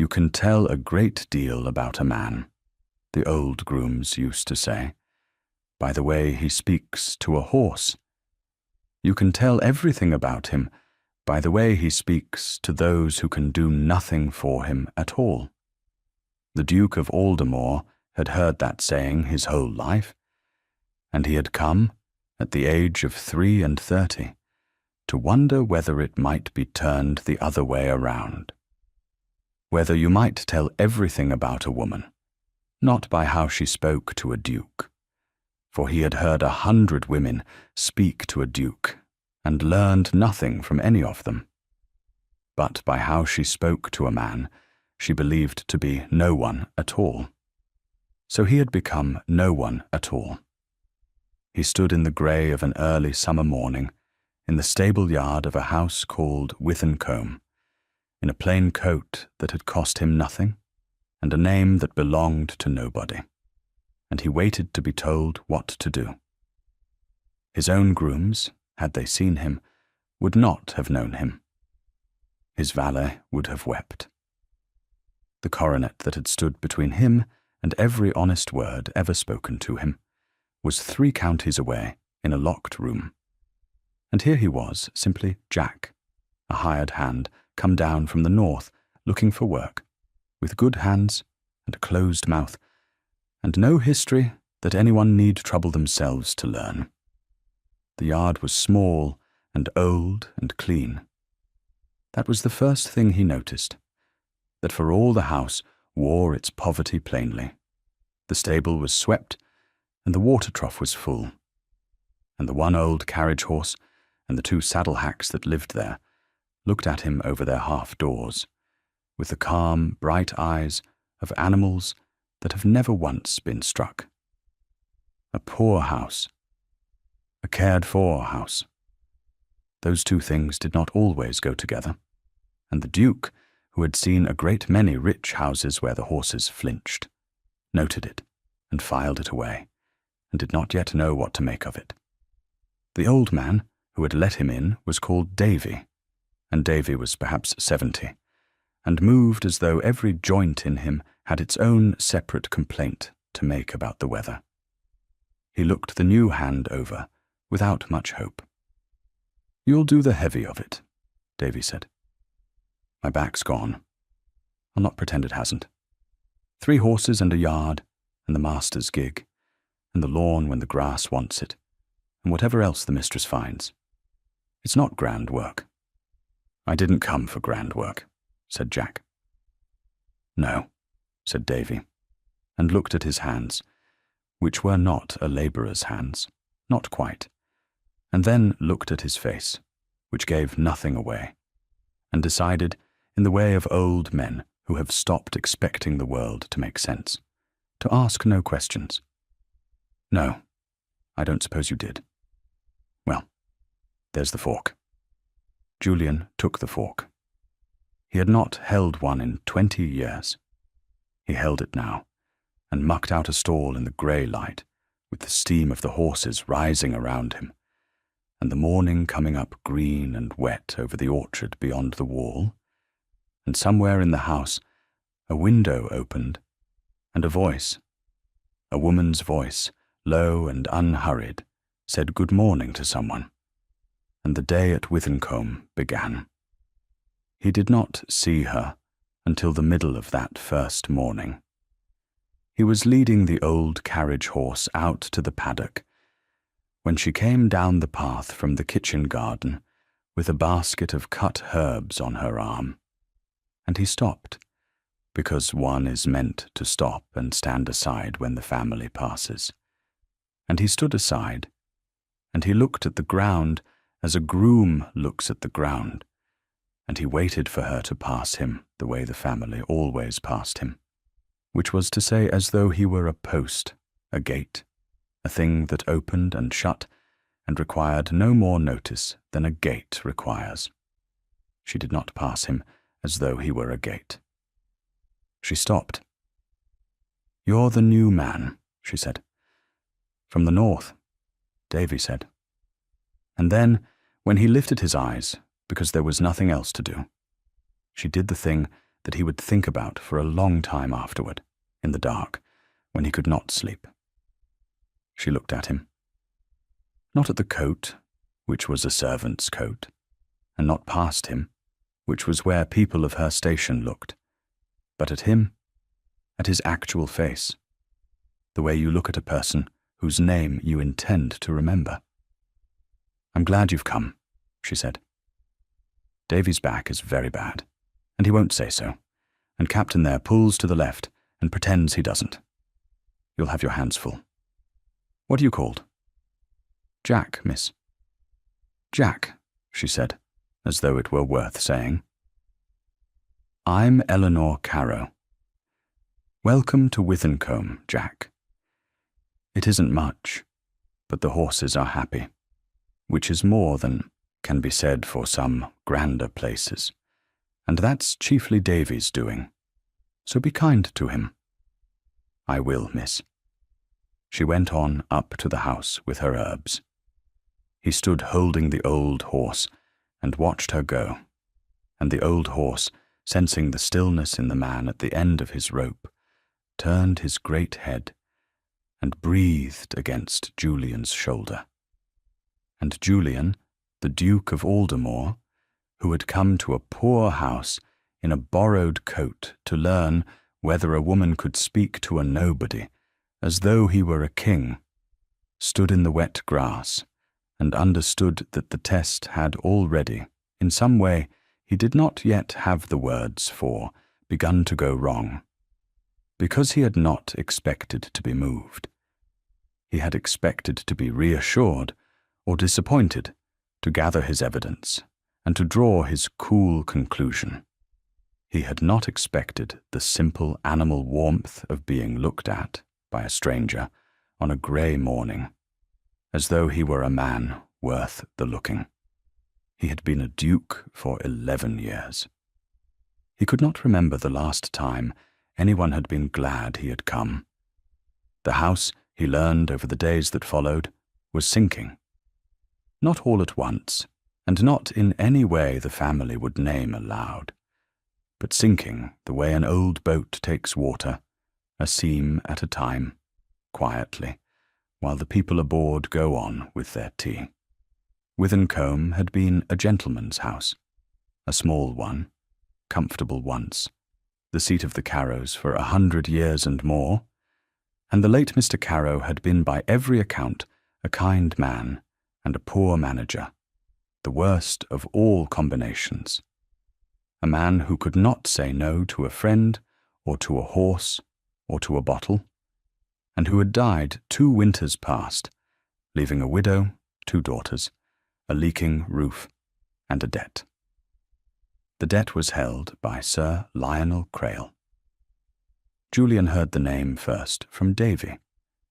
"You can tell a great deal about a man," the old grooms used to say, "by the way he speaks to a horse. You can tell everything about him by the way he speaks to those who can do nothing for him at all." The Duke of Aldermore had heard that saying his whole life, and he had come, at the age of 33, to wonder whether it might be turned the other way around. Whether you might tell everything about a woman, not by how she spoke to a duke, for he had heard 100 women speak to a duke and learned nothing from any of them, but by how she spoke to a man she believed to be no one at all. So he had become no one at all. He stood in the grey of an early summer morning in the stable yard of a house called Withancombe, in a plain coat that had cost him nothing, and a name that belonged to nobody, and he waited to be told what to do. His own grooms, had they seen him, would not have known him. His valet would have wept. The coronet that had stood between him and every honest word ever spoken to him was 3 counties away in a locked room. And here he was, simply Jack, a hired hand come down from the north, looking for work, with good hands and a closed mouth, and no history that anyone need trouble themselves to learn. The yard was small and old and clean. That was the first thing he noticed, that for all the house wore its poverty plainly. The stable was swept, and the water trough was full, and the one old carriage horse and the 2 saddle hacks that lived there looked at him over their half-doors, with the calm, bright eyes of animals that have never once been struck. A poor house, a cared-for house. Those 2 things did not always go together, and the Duke, who had seen a great many rich houses where the horses flinched, noted it and filed it away, and did not yet know what to make of it. The old man who had let him in was called Davy, and Davy was perhaps 70, and moved as though every joint in him had its own separate complaint to make about the weather. He looked the new hand over without much hope. "You'll do the heavy of it," Davy said. "My back's gone. I'll not pretend it hasn't. 3 horses and a yard, and the master's gig, and the lawn when the grass wants it, and whatever else the mistress finds. It's not grand work." "I didn't come for grand work," said Jack. "No," said Davy, and looked at his hands, which were not a labourer's hands, not quite, and then looked at his face, which gave nothing away, and decided, in the way of old men who have stopped expecting the world to make sense, to ask no questions. "No, I don't suppose you did. Well, there's the fork." Julian took the fork. He had not held one in 20 years. He held it now, and mucked out a stall in the grey light, with the steam of the horses rising around him, and the morning coming up green and wet over the orchard beyond the wall, and somewhere in the house a window opened, and a voice, a woman's voice, low and unhurried, said good morning to someone, and the day at Withancombe began. He did not see her until the middle of that first morning. He was leading the old carriage horse out to the paddock, when she came down the path from the kitchen garden with a basket of cut herbs on her arm, and he stopped, because one is meant to stop and stand aside when the family passes. And he stood aside, and he looked at the ground as a groom looks at the ground, and he waited for her to pass him the way the family always passed him, which was to say, as though he were a post, a gate, a thing that opened and shut and required no more notice than a gate requires. She did not pass him as though he were a gate. She stopped. "You're the new man," she said. "From the north," Davy said. And then, when he lifted his eyes, because there was nothing else to do, she did the thing that he would think about for a long time afterward, in the dark, when he could not sleep. She looked at him. Not at the coat, which was a servant's coat, and not past him, which was where people of her station looked, but at him, at his actual face, the way you look at a person whose name you intend to remember. "I'm glad you've come," she said. "Davy's back is very bad, and he won't say so, and Captain there pulls to the left and pretends he doesn't. You'll have your hands full. What are you called?" "Jack, miss." "Jack," she said, as though it were worth saying. "I'm Eleanor Carrow. Welcome to Witherncombe, Jack. It isn't much, but the horses are happy, which is more than can be said for some grander places, and that's chiefly Davy's doing, so be kind to him." "I will, miss." She went on up to the house with her herbs. He stood holding the old horse and watched her go, and the old horse, sensing the stillness in the man at the end of his rope, turned his great head and breathed against Julian's shoulder. And Julian, the Duke of Aldermore, who had come to a poor house in a borrowed coat to learn whether a woman could speak to a nobody as though he were a king, stood in the wet grass and understood that the test had already, in some way he did not yet have the words for, begun to go wrong, because he had not expected to be moved. He had expected to be reassured or disappointed, to gather his evidence and to draw his cool conclusion. He had not expected the simple animal warmth of being looked at by a stranger on a grey morning, as though he were a man worth the looking. He had been a duke for 11 years. He could not remember the last time anyone had been glad he had come. The house, he learned over the days that followed, was sinking. Not all at once, and not in any way the family would name aloud, but sinking the way an old boat takes water, a seam at a time, quietly, while the people aboard go on with their tea. Witherncombe had been a gentleman's house, a small one, comfortable once, the seat of the Carrows for 100 years and more, and the late Mr. Carrow had been by every account a kind man and a poor manager, the worst of all combinations. A man who could not say no to a friend or to a horse or to a bottle, and who had died 2 winters past, leaving a widow, 2 daughters, a leaking roof, and a debt. The debt was held by Sir Lionel Crail. Julian heard the name first from Davy,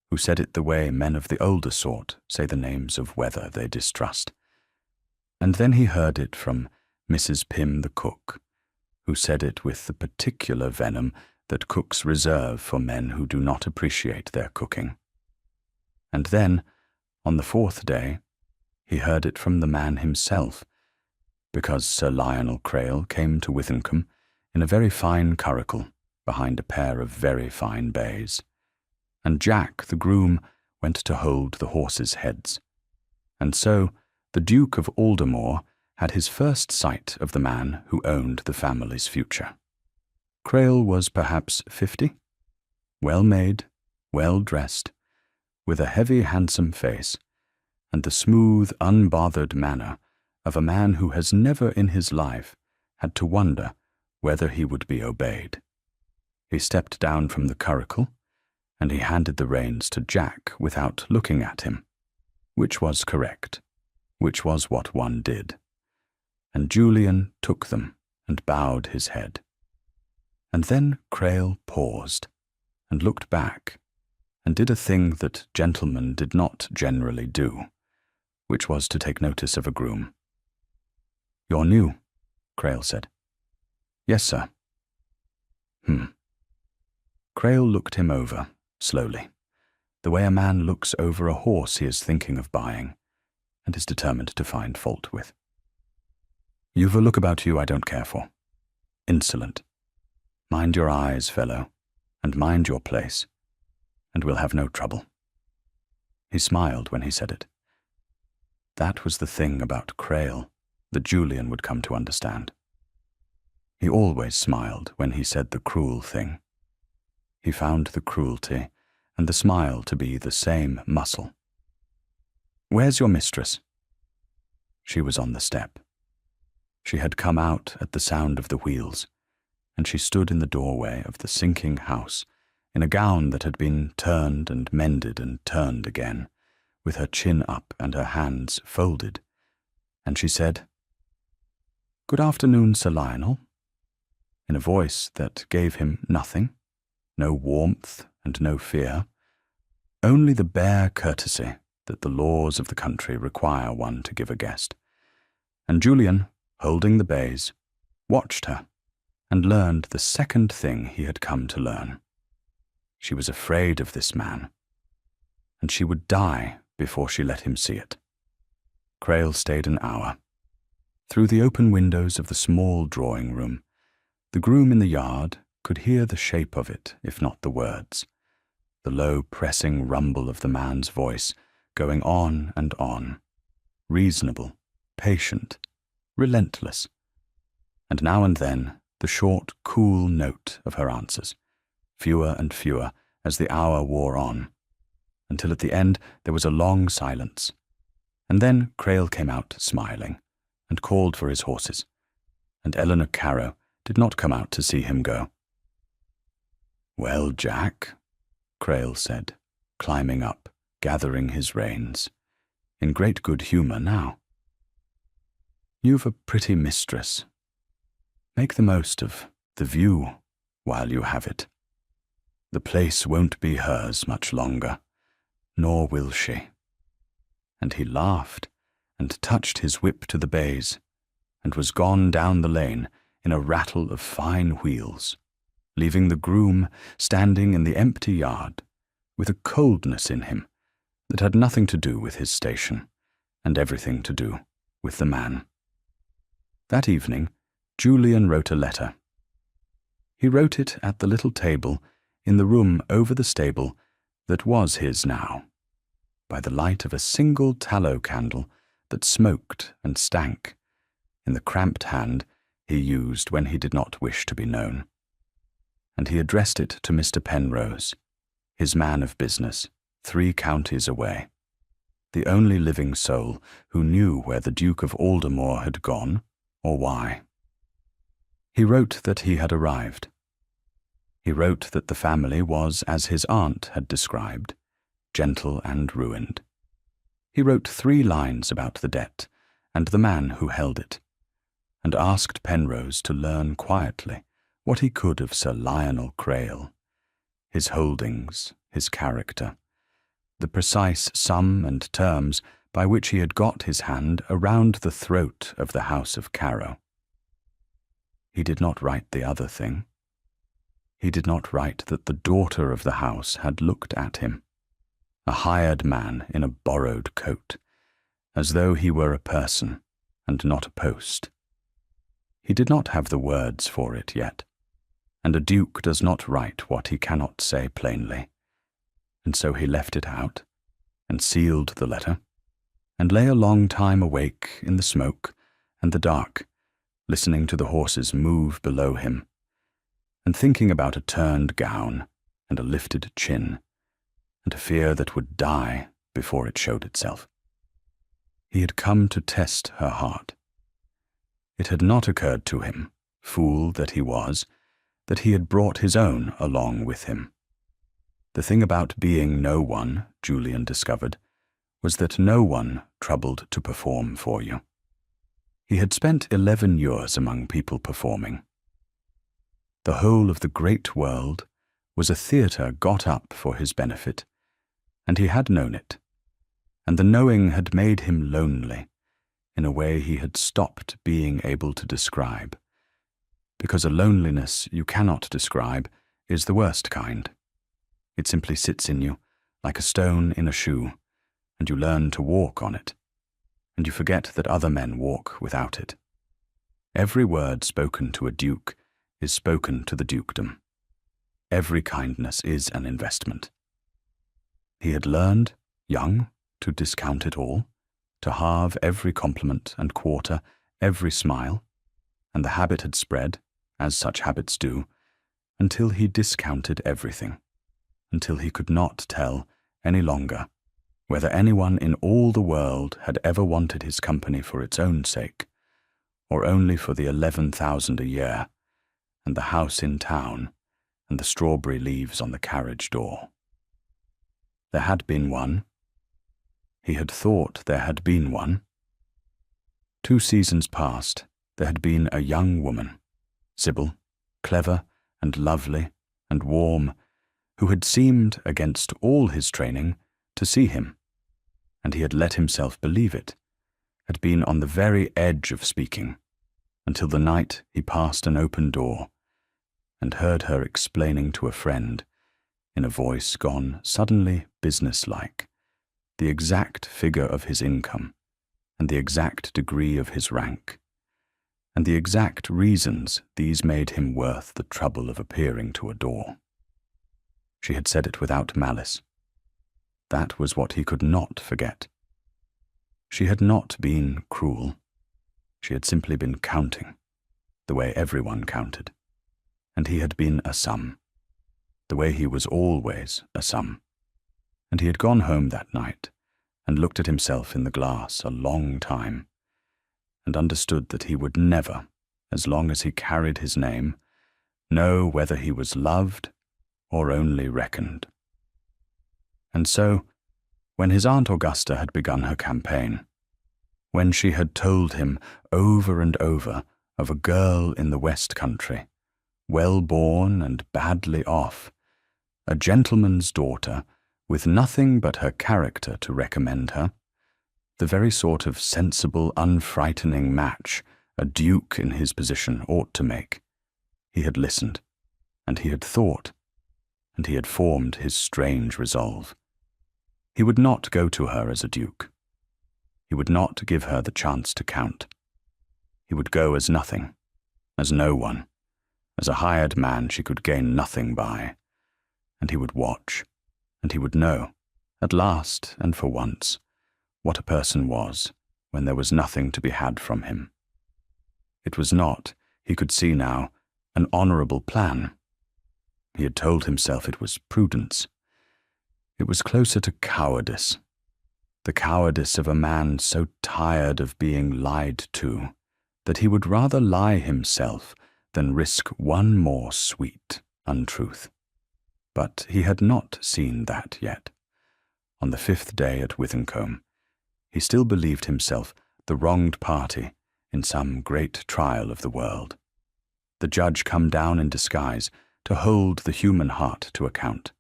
who said it the way men of the older sort say the names of weather they distrust. And then he heard it from Mrs. Pym the cook, who said it with the particular venom that cooks reserve for men who do not appreciate their cooking. And then, on the 4th day, he heard it from the man himself, because Sir Lionel Crail came to Witherncombe in a very fine curricle behind a pair of very fine bays, and Jack, the groom, went to hold the horses' heads. And so the Duke of Aldermore had his first sight of the man who owned the family's future. Crail was perhaps 50, well-made, well-dressed, with a heavy, handsome face, and the smooth, unbothered manner of a man who has never in his life had to wonder whether he would be obeyed. He stepped down from the curricle, and he handed the reins to Jack without looking at him, which was correct, which was what one did. And Julian took them and bowed his head. And then Crail paused and looked back and did a thing that gentlemen did not generally do, which was to take notice of a groom. "You're new," Crail said. "Yes, sir." Crail looked him over, slowly, the way a man looks over a horse he is thinking of buying and is determined to find fault with. "You've a look about you I don't care for. Insolent, Mind your eyes, fellow, and mind your place, and we'll have no trouble." He smiled when he said it. That was the thing about Crail that Julian would come to understand. He always smiled when he said the cruel thing. He found the cruelty and the smile to be the same muscle. "Where's your mistress?" She was on the step. She had come out at the sound of the wheels, and she stood in the doorway of the sinking house in a gown that had been turned and mended and turned again, with her chin up and her hands folded, and she said, "Good afternoon, Sir Lionel," in a voice that gave him nothing, no warmth and no fear, only the bare courtesy that the laws of the country require one to give a guest. And Julian, holding the bays, watched her and learned the second thing he had come to learn. She was afraid of this man, and she would die before she let him see it. Crail stayed an hour. Through the open windows of the small drawing room, the groom in the yard could hear the shape of it, if not the words, the low pressing rumble of the man's voice going on and on, reasonable, patient, relentless, and now and then the short, cool note of her answers, fewer and fewer as the hour wore on, until at the end there was a long silence, and then Crail came out smiling and called for his horses, and Eleanor Carrow did not come out to see him go. "Well, Jack," Crail said, climbing up, gathering his reins, in great good humour now. "You've a pretty mistress. Make the most of the view while you have it. The place won't be hers much longer, nor will she." And he laughed and touched his whip to the bays, and was gone down the lane in a rattle of fine wheels, leaving the groom standing in the empty yard with a coldness in him that had nothing to do with his station and everything to do with the man. That evening, Julian wrote a letter. He wrote it at the little table in the room over the stable that was his now, by the light of a single tallow candle that smoked and stank, in the cramped hand he used when he did not wish to be known. And he addressed it to Mr. Penrose, his man of business, 3 counties away, the only living soul who knew where the Duke of Aldermore had gone or why. He wrote that he had arrived. He wrote that the family was as his aunt had described, gentle and ruined. He wrote 3 lines about the debt and the man who held it, and asked Penrose to learn quietly what he could of Sir Lionel Crail, his holdings, his character, the precise sum and terms by which he had got his hand around the throat of the house of Carrow. He did not write the other thing. He did not write that the daughter of the house had looked at him, a hired man in a borrowed coat, as though he were a person and not a post. He did not have the words for it yet, and a duke does not write what he cannot say plainly, and so he left it out, and sealed the letter, and lay a long time awake in the smoke and the dark, listening to the horses move below him, and thinking about a turned gown and a lifted chin, and a fear that would die before it showed itself. He had come to test her heart. It had not occurred to him, fool that he was, that he had brought his own along with him. The thing about being no one, Julian discovered, was that no one troubled to perform for you. He had spent 11 years among people performing. The whole of the great world was a theatre got up for his benefit, and he had known it, and the knowing had made him lonely in a way he had stopped being able to describe, because a loneliness you cannot describe is the worst kind. It simply sits in you like a stone in a shoe, and you learn to walk on it, and you forget that other men walk without it. Every word spoken to a duke is spoken to the dukedom. Every kindness is an investment. He had learned, young, to discount it all, to halve every compliment and quarter every smile, and the habit had spread, as such habits do, until he discounted everything, until he could not tell any longer whether anyone in all the world had ever wanted his company for its own sake, or only for the 11,000 a year, and the house in town, and the strawberry leaves on the carriage door. There had been one. He had thought there had been one. 2 seasons past, there had been a young woman, Sybil, clever and lovely and warm, who had seemed, against all his training, to see him, and he had let himself believe it, had been on the very edge of speaking, until the night he passed an open door, and heard her explaining to a friend, in a voice gone suddenly businesslike, the exact figure of his income, and the exact degree of his rank, and the exact reasons these made him worth the trouble of appearing to adore. She had said it without malice. That was what he could not forget. She had not been cruel. She had simply been counting, the way everyone counted, and he had been a sum, the way he was always a sum. And he had gone home that night and looked at himself in the glass a long time, and understood that he would never, as long as he carried his name, know whether he was loved or only reckoned. And so, when his Aunt Augusta had begun her campaign, when she had told him over and over of a girl in the West Country, well-born and badly off, a gentleman's daughter, with nothing but her character to recommend her, the very sort of sensible, unfrightening match a duke in his position ought to make, he had listened, and he had thought, and he had formed his strange resolve. He would not go to her as a duke. He would not give her the chance to count. He would go as nothing, as no one, as a hired man she could gain nothing by, and he would watch, and he would know, at last and for once, what a person was when there was nothing to be had from him. It was not, he could see now, an honourable plan. He had told himself it was prudence. It was closer to cowardice, the cowardice of a man so tired of being lied to that he would rather lie himself than risk one more sweet untruth. But he had not seen that yet. On the 5th day at Withancombe, he still believed himself the wronged party in some great trial of the world, the judge come down in disguise to hold the human heart to account.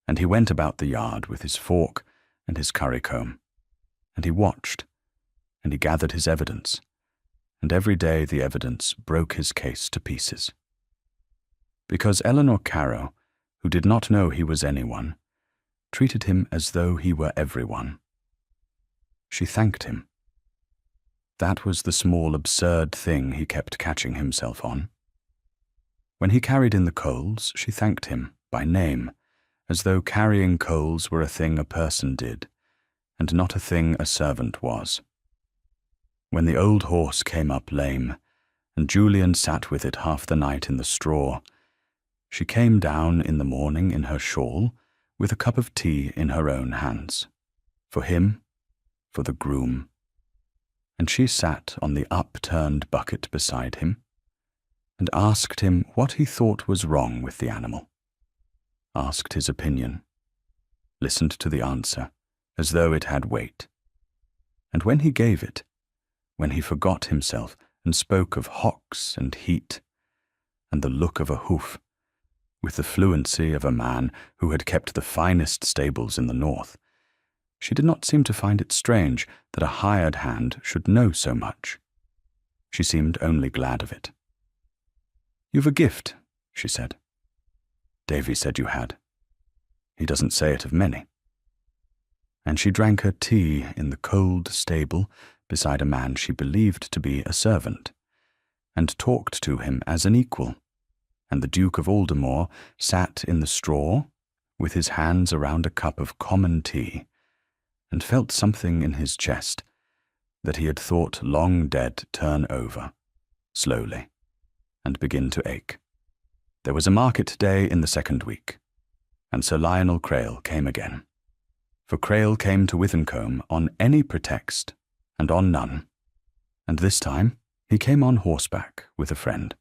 And he went about the yard with his fork and his currycomb, and he watched, and he gathered his evidence, and every day the evidence broke his case to pieces. Because Eleanor Carrow, who did not know he was anyone, treated him as though he were everyone. She thanked him. That was the small absurd thing he kept catching himself on. When he carried in the coals, she thanked him by name, as though carrying coals were a thing a person did, and not a thing a servant was. When the old horse came up lame, and Julian sat with it half the night in the straw, she came down in the morning in her shawl, with a cup of tea in her own hands, for him, for the groom, and she sat on the upturned bucket beside him, and asked him what he thought was wrong with the animal, asked his opinion, listened to the answer as though it had weight, and when he gave it, when he forgot himself and spoke of hocks and heat, and the look of a hoof, with the fluency of a man who had kept the finest stables in the north, she did not seem to find it strange that a hired hand should know so much. She seemed only glad of it. "You've a gift," she said. "Davy said you had. He doesn't say it of many." And she drank her tea in the cold stable beside a man she believed to be a servant, and talked to him as an equal, and the Duke of Aldermore sat in the straw with his hands around a cup of common tea, and felt something in his chest that he had thought long dead turn over, slowly, and begin to ache. There was a market day in the second week, and Sir Lionel Crail came again. For Crail came to Withancombe on any pretext, and on none, and this time he came on horseback with a friend,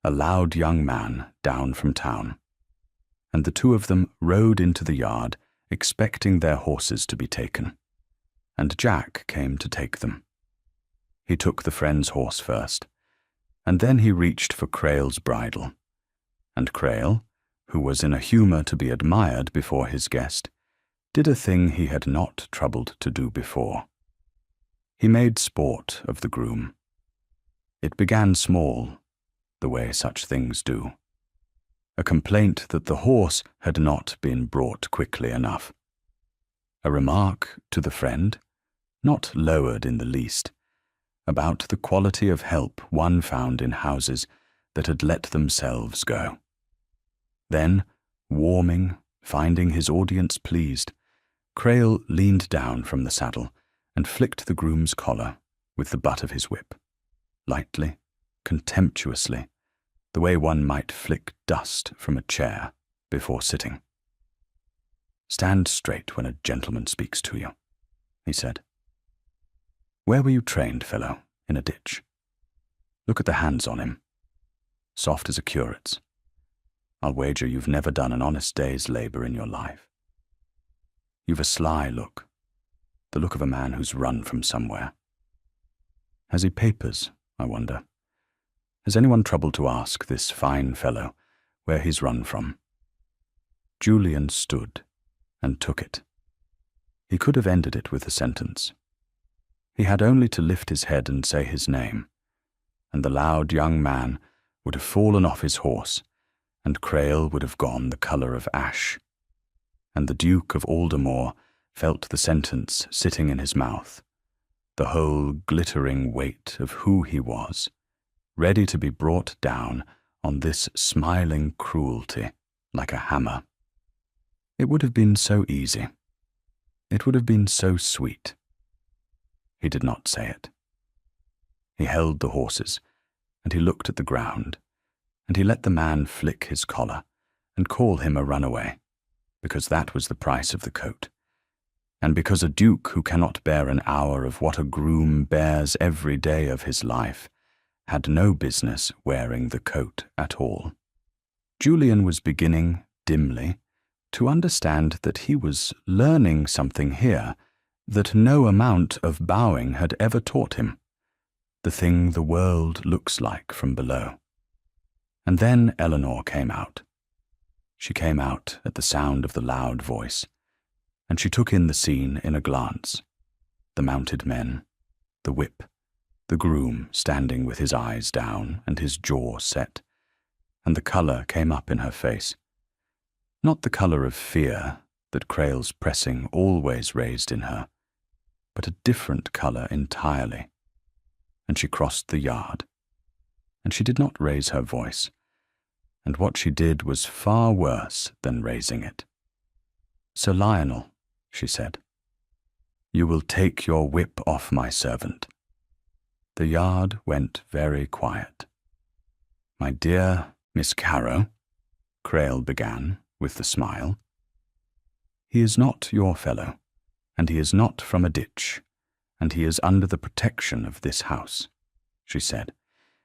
a loud young man down from town, and the two of them rode into the yard, expecting their horses to be taken, and Jack came to take them. He took the friend's horse first, and then he reached for Crail's bridle, and Crail, who was in a humour to be admired before his guest, did a thing he had not troubled to do before. He made sport of the groom. It began small, the way such things do. A complaint that the horse had not been brought quickly enough. A remark to the friend, not lowered in the least, about the quality of help one found in houses that had let themselves go. Then, warming, finding his audience pleased, Crail leaned down from the saddle and flicked the groom's collar with the butt of his whip, lightly, contemptuously, the way one might flick dust from a chair before sitting. "Stand straight when a gentleman speaks to you," he said. "Where were you trained, fellow? In a ditch? Look at the hands on him. Soft as a curate's. I'll wager you've never done an honest day's labour in your life. You've a sly look, the look of a man who's run from somewhere. Has he papers, I wonder? Has anyone troubled to ask this fine fellow where he's run from?" Julian stood and took it. He could have ended it with a sentence. He had only to lift his head and say his name, and the loud young man would have fallen off his horse, and Crail would have gone the colour of ash, and the Duke of Aldermore felt the sentence sitting in his mouth, the whole glittering weight of who he was, ready to be brought down on this smiling cruelty like a hammer. It would have been so easy. It would have been so sweet. He did not say it. He held the horses, and he looked at the ground, and he let the man flick his collar and call him a runaway, because that was the price of the coat, and because a duke who cannot bear an hour of what a groom bears every day of his life had no business wearing the coat at all. Julian was beginning, dimly, to understand that he was learning something here that no amount of bowing had ever taught him, the thing the world looks like from below. And then Eleanor came out. She came out at the sound of the loud voice, and she took in the scene in a glance. The mounted men, the whip, the groom standing with his eyes down and his jaw set, and the colour came up in her face. Not the colour of fear that Crail's pressing always raised in her, but a different colour entirely. And she crossed the yard, and she did not raise her voice, and what she did was far worse than raising it. "Sir Lionel," she said, "you will take your whip off my servant." The yard went very quiet. "My dear Miss Carrow," Crail began with the smile, "he is not your fellow, and he is not from a ditch, and he is under the protection of this house," she said,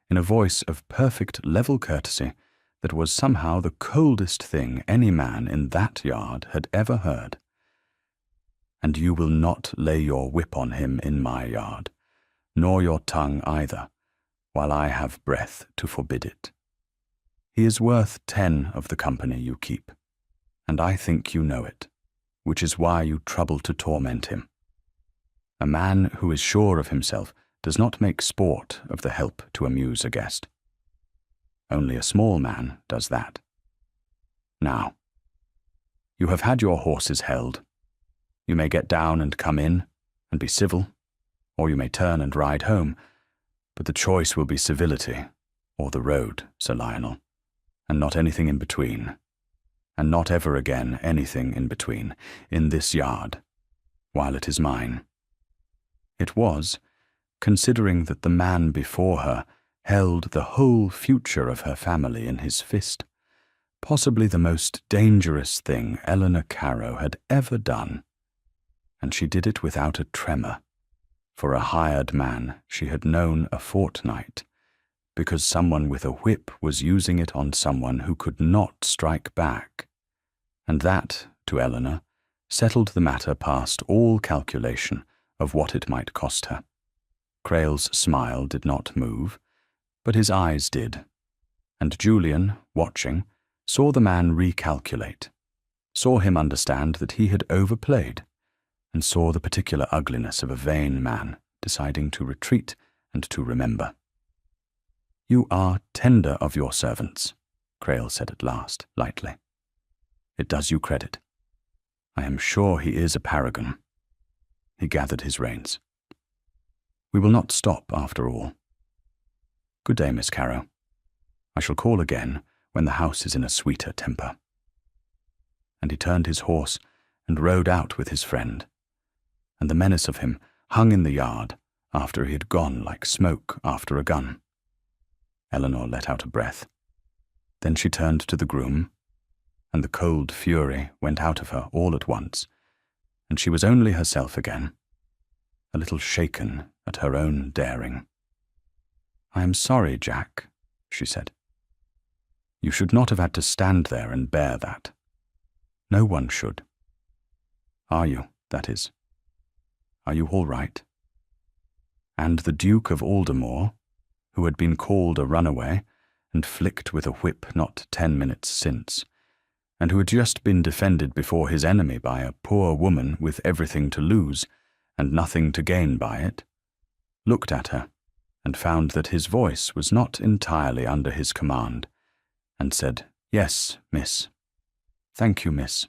in a voice of perfect level courtesy that was somehow the coldest thing any man in that yard had ever heard. "And you will not lay your whip on him in my yard, nor your tongue either, while I have breath to forbid it. He is worth 10 of the company you keep, and I think you know it, which is why you trouble to torment him. A man who is sure of himself does not make sport of the help to amuse a guest. Only a small man does that. Now, you have had your horses held. You may get down and come in and be civil, or you may turn and ride home, but the choice will be civility or the road, Sir Lionel. and not anything in between, and not ever again anything in between, in this yard, while it is mine. It was, considering that the man before her held the whole future of her family in his fist, possibly the most dangerous thing Eleanor Carrow had ever done, and she did it without a tremor. For a hired man she had known a fortnight, because someone with a whip was using it on someone who could not strike back, and that, to Eleanor, settled the matter past all calculation of what it might cost her. Crail's smile did not move, but his eyes did, and Julian, watching, saw the man recalculate, saw him understand that he had overplayed, and saw the particular ugliness of a vain man deciding to retreat and to remember. "You are tender of your servants," Crail said at last, lightly. "It does you credit. I am sure he is a paragon." He gathered his reins. "We will not stop, after all. Good day, Miss Carrow. I shall call again when the house is in a sweeter temper." And he turned his horse and rode out with his friend, and the menace of him hung in the yard after he had gone like smoke after a gun. Eleanor let out a breath. Then she turned to the groom, and the cold fury went out of her all at once, and she was only herself again, a little shaken at her own daring. "I am sorry, Jack," she said. "You should not have had to stand there and bear that. No one should. Are you, that is? Are you all right?" And the Duke of Aldermore, who had been called a runaway and flicked with a whip not 10 minutes since, and who had just been defended before his enemy by a poor woman with everything to lose and nothing to gain by it, looked at her and found that his voice was not entirely under his command, and said, "Yes, miss. Thank you, miss."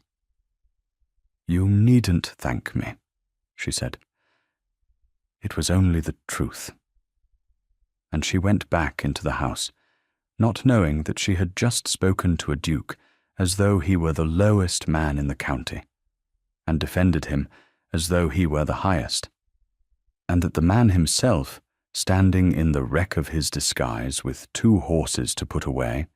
"You needn't thank me," she said. "It was only the truth." And she went back into the house, not knowing that she had just spoken to a duke as though he were the lowest man in the county, and defended him as though he were the highest, and that the man himself, standing in the wreck of his disguise with 2 horses to put away,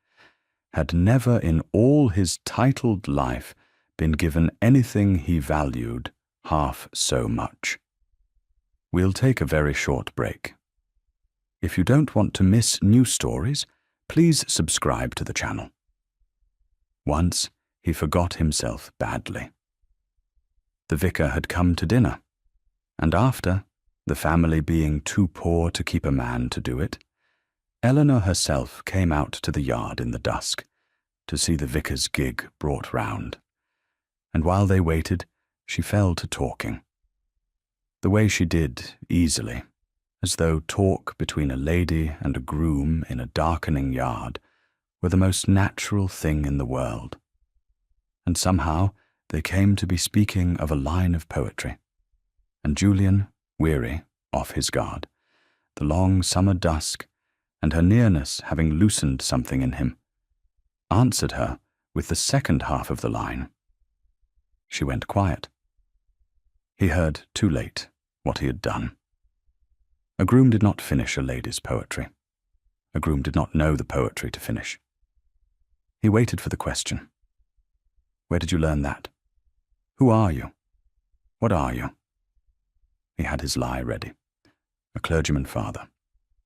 had never in all his titled life been given anything he valued half so much. We'll take a very short break. If you don't want to miss new stories, please subscribe to the channel. Once he forgot himself badly. The vicar had come to dinner, and after, the family being too poor to keep a man to do it, Eleanor herself came out to the yard in the dusk to see the vicar's gig brought round, and while they waited, she fell to talking. The way she did, easily, as though talk between a lady and a groom in a darkening yard were the most natural thing in the world. And somehow they came to be speaking of a line of poetry, and Julian, weary, off his guard, the long summer dusk, and her nearness having loosened something in him, answered her with the second half of the line. She went quiet. He heard too late what he had done. A groom did not finish a lady's poetry. A groom did not know the poetry to finish. He waited for the question. "Where did you learn that? Who are you? What are you?" He had his lie ready. A clergyman father,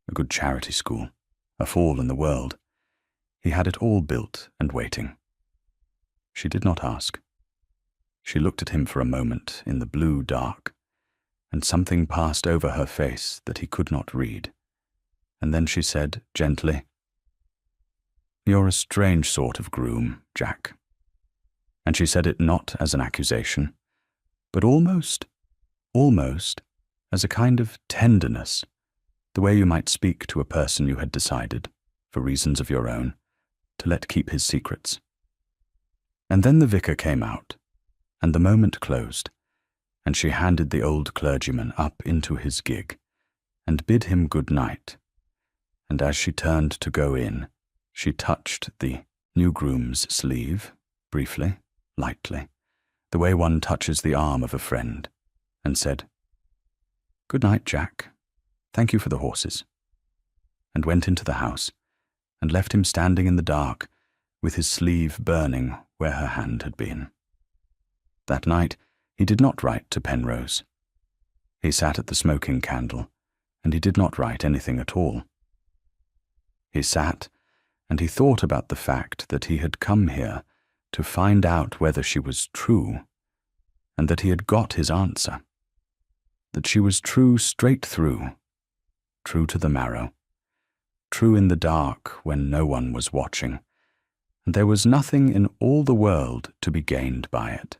a good charity school, a fall in the world. He had it all built and waiting. She did not ask. She looked at him for a moment in the blue dark, and something passed over her face that he could not read, and then she said gently, "You're a strange sort of groom, Jack." And she said it not as an accusation, but almost as a kind of tenderness, the way you might speak to a person you had decided, for reasons of your own, to let keep his secrets. And then the vicar came out, and the moment closed, and she handed the old clergyman up into his gig, and bid him good night, and as she turned to go in, she touched the New groom's sleeve, briefly, lightly, the way one touches the arm of a friend, and said, "Good night, Jack. Thank you for the horses," and went into the house, and left him standing in the dark, with his sleeve burning where her hand had been. That night he did not write to Penrose. He sat at the smoking candle, and he did not write anything at all. He sat, and he thought about the fact that he had come here to find out whether she was true, and that he had got his answer. That she was true straight through, true to the marrow, true in the dark when no one was watching, and there was nothing in all the world to be gained by it,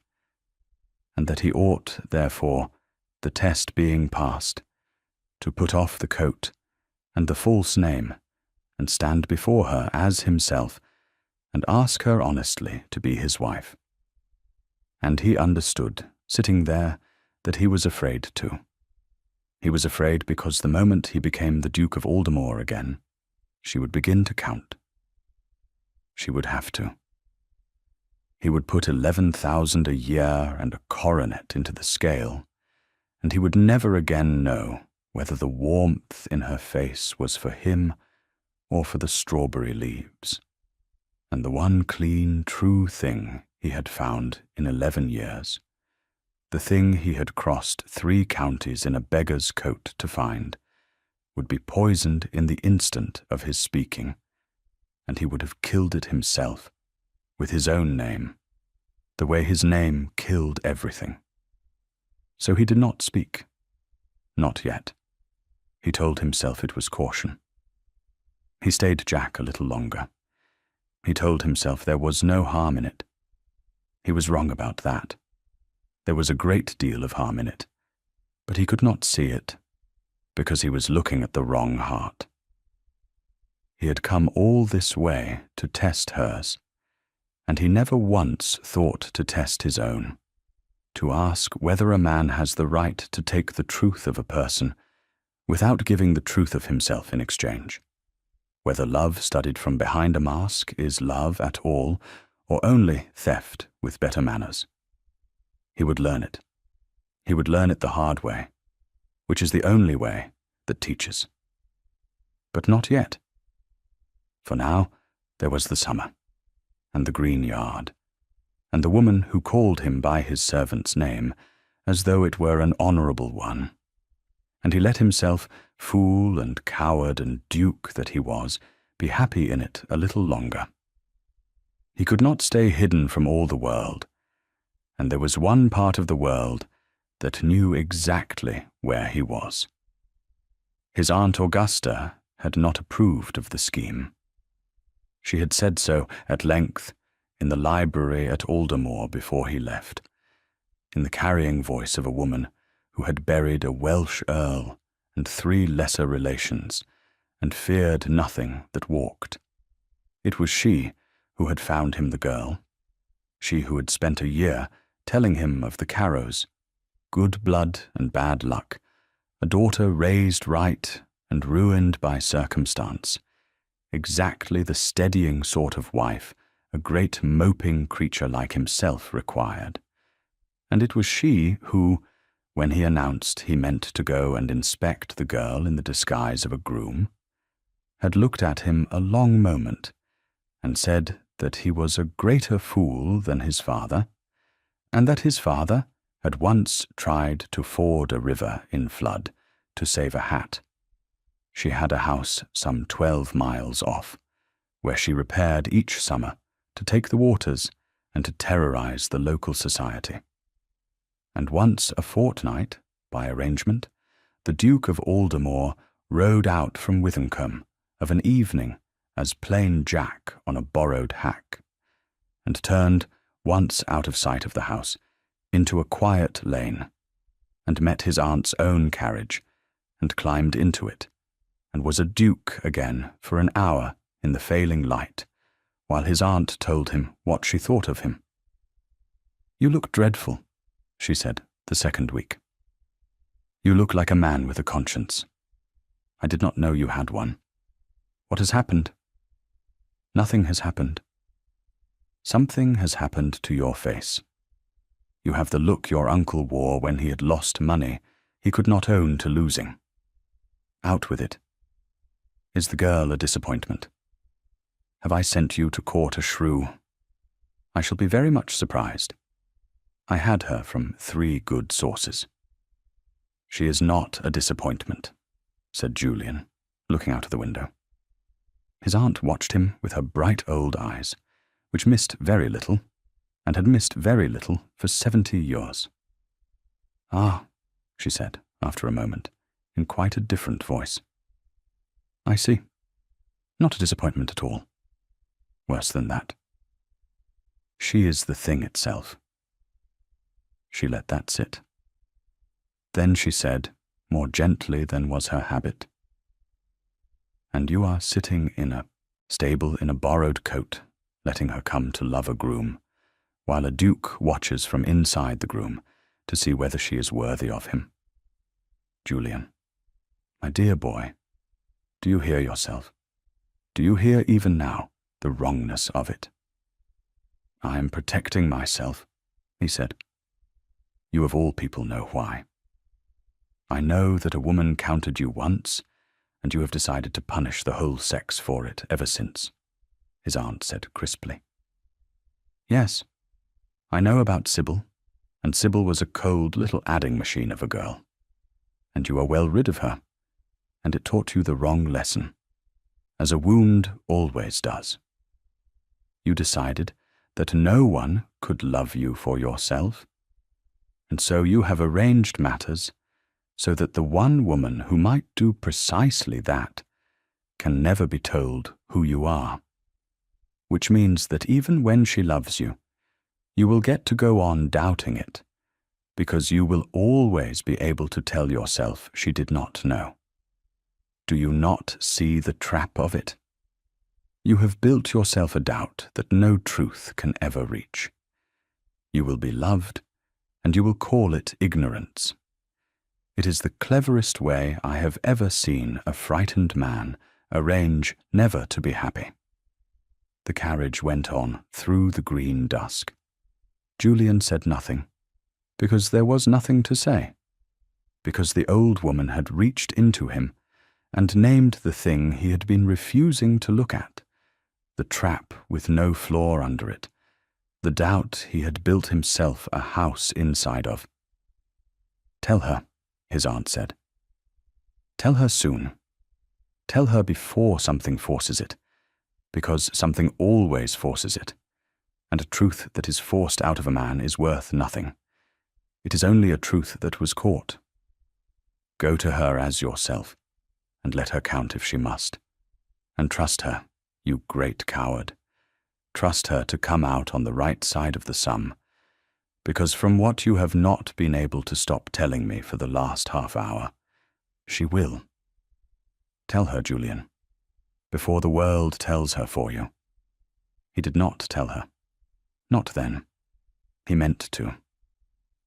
and that he ought, therefore, the test being passed, to put off the coat and the false name, and stand before her as himself, and ask her honestly to be his wife. And he understood, sitting there, that he was afraid to. He was afraid because the moment he became the Duke of Aldermore again, she would begin to count. She would have to. He would put 11,000 a year and a coronet into the scale, and he would never again know whether the warmth in her face was for him or for the strawberry leaves. And the one clean, true thing he had found in 11 years, the thing he had crossed 3 counties in a beggar's coat to find, would be poisoned in the instant of his speaking, and he would have killed it himself, with his own name, the way his name killed everything. So he did not speak. Not yet. He told himself it was caution. He stayed Jack a little longer. He told himself there was no harm in it. He was wrong about that. There was a great deal of harm in it, but he could not see it, because he was looking at the wrong heart. He had come all this way to test hers, and he never once thought to test his own, to ask whether a man has the right to take the truth of a person without giving the truth of himself in exchange, whether love studied from behind a mask is love at all, or only theft with better manners. He would learn it. He would learn it the hard way, which is the only way that teaches. But not yet. For now there was the summer, and the green yard, and the woman who called him by his servant's name, as though it were an honourable one, and he let himself, fool and coward and duke that he was, be happy in it a little longer. He could not stay hidden from all the world, and there was one part of the world that knew exactly where he was. His Aunt Augusta had not approved of the scheme. She had said so at length in the library at Aldermore before he left, in the carrying voice of a woman who had buried a Welsh earl and 3 lesser relations, and feared nothing that walked. It was she who had found him the girl, she who had spent a year telling him of the Carrows, good blood and bad luck, a daughter raised right and ruined by circumstance, exactly the steadying sort of wife a great moping creature like himself required. And it was she who, when he announced he meant to go and inspect the girl in the disguise of a groom, had looked at him a long moment and said that he was a greater fool than his father, and that his father had once tried to ford a river in flood to save a hat. She had a house some 12 miles off, where she repaired each summer to take the waters and to terrorize the local society. And once a fortnight, by arrangement, the Duke of Aldermore rode out from Withyncombe of an evening as plain Jack on a borrowed hack, and turned, once out of sight of the house, into a quiet lane, and met his aunt's own carriage, and climbed into it, and was a duke again for an hour in the failing light, while his aunt told him what she thought of him. "You look dreadful," she said, the second week. "You look like a man with a conscience. I did not know you had one. What has happened?" "Nothing has happened. Something has happened to your face. You have the look your uncle wore when he had lost money he could not own to losing. Out with it. Is the girl a disappointment? Have I sent you to court a shrew? I shall be very much surprised. I had her from 3 good sources. She is not a disappointment, said Julian, looking out of the window. His aunt watched him with her bright old eyes, which missed very little, and had missed very little for 70 years. Ah, she said, after a moment, in quite a different voice. I see. Not a disappointment at all. Worse than that. She is the thing itself. She let that sit. Then she said, more gently than was her habit, and you are sitting in a stable in a borrowed coat, letting her come to love a groom, while a duke watches from inside the groom to see whether she is worthy of him. Julian, my dear boy, do you hear yourself? Do you hear even now the wrongness of it? I am protecting myself, he said. You of all people know why. I know that a woman countered you once, and you have decided to punish the whole sex for it ever since, his aunt said crisply. Yes, I know about Sybil, and Sybil was a cold little adding machine of a girl, and you are well rid of her, and it taught you the wrong lesson, as a wound always does. You decided that no one could love you for yourself, and so you have arranged matters so that the one woman who might do precisely that can never be told who you are, which means that even when she loves you, you will get to go on doubting it, because you will always be able to tell yourself she did not know. Do you not see the trap of it? You have built yourself a doubt that no truth can ever reach. You will be loved, and you will call it ignorance. It is the cleverest way I have ever seen a frightened man arrange never to be happy. The carriage went on through the green dusk. Julian said nothing, because there was nothing to say, because the old woman had reached into him and named the thing he had been refusing to look at, the trap with no floor under it, the doubt he had built himself a house inside of. Tell her, his aunt said. Tell her soon. Tell her before something forces it, because something always forces it, and a truth that is forced out of a man is worth nothing. It is only a truth that was caught. Go to her as yourself, and let her count if she must, and trust her, you great coward. Trust her to come out on the right side of the sum, because from what you have not been able to stop telling me for the last half hour, she will. Tell her, Julian, before the world tells her for you. He did not tell her. Not then. He meant to.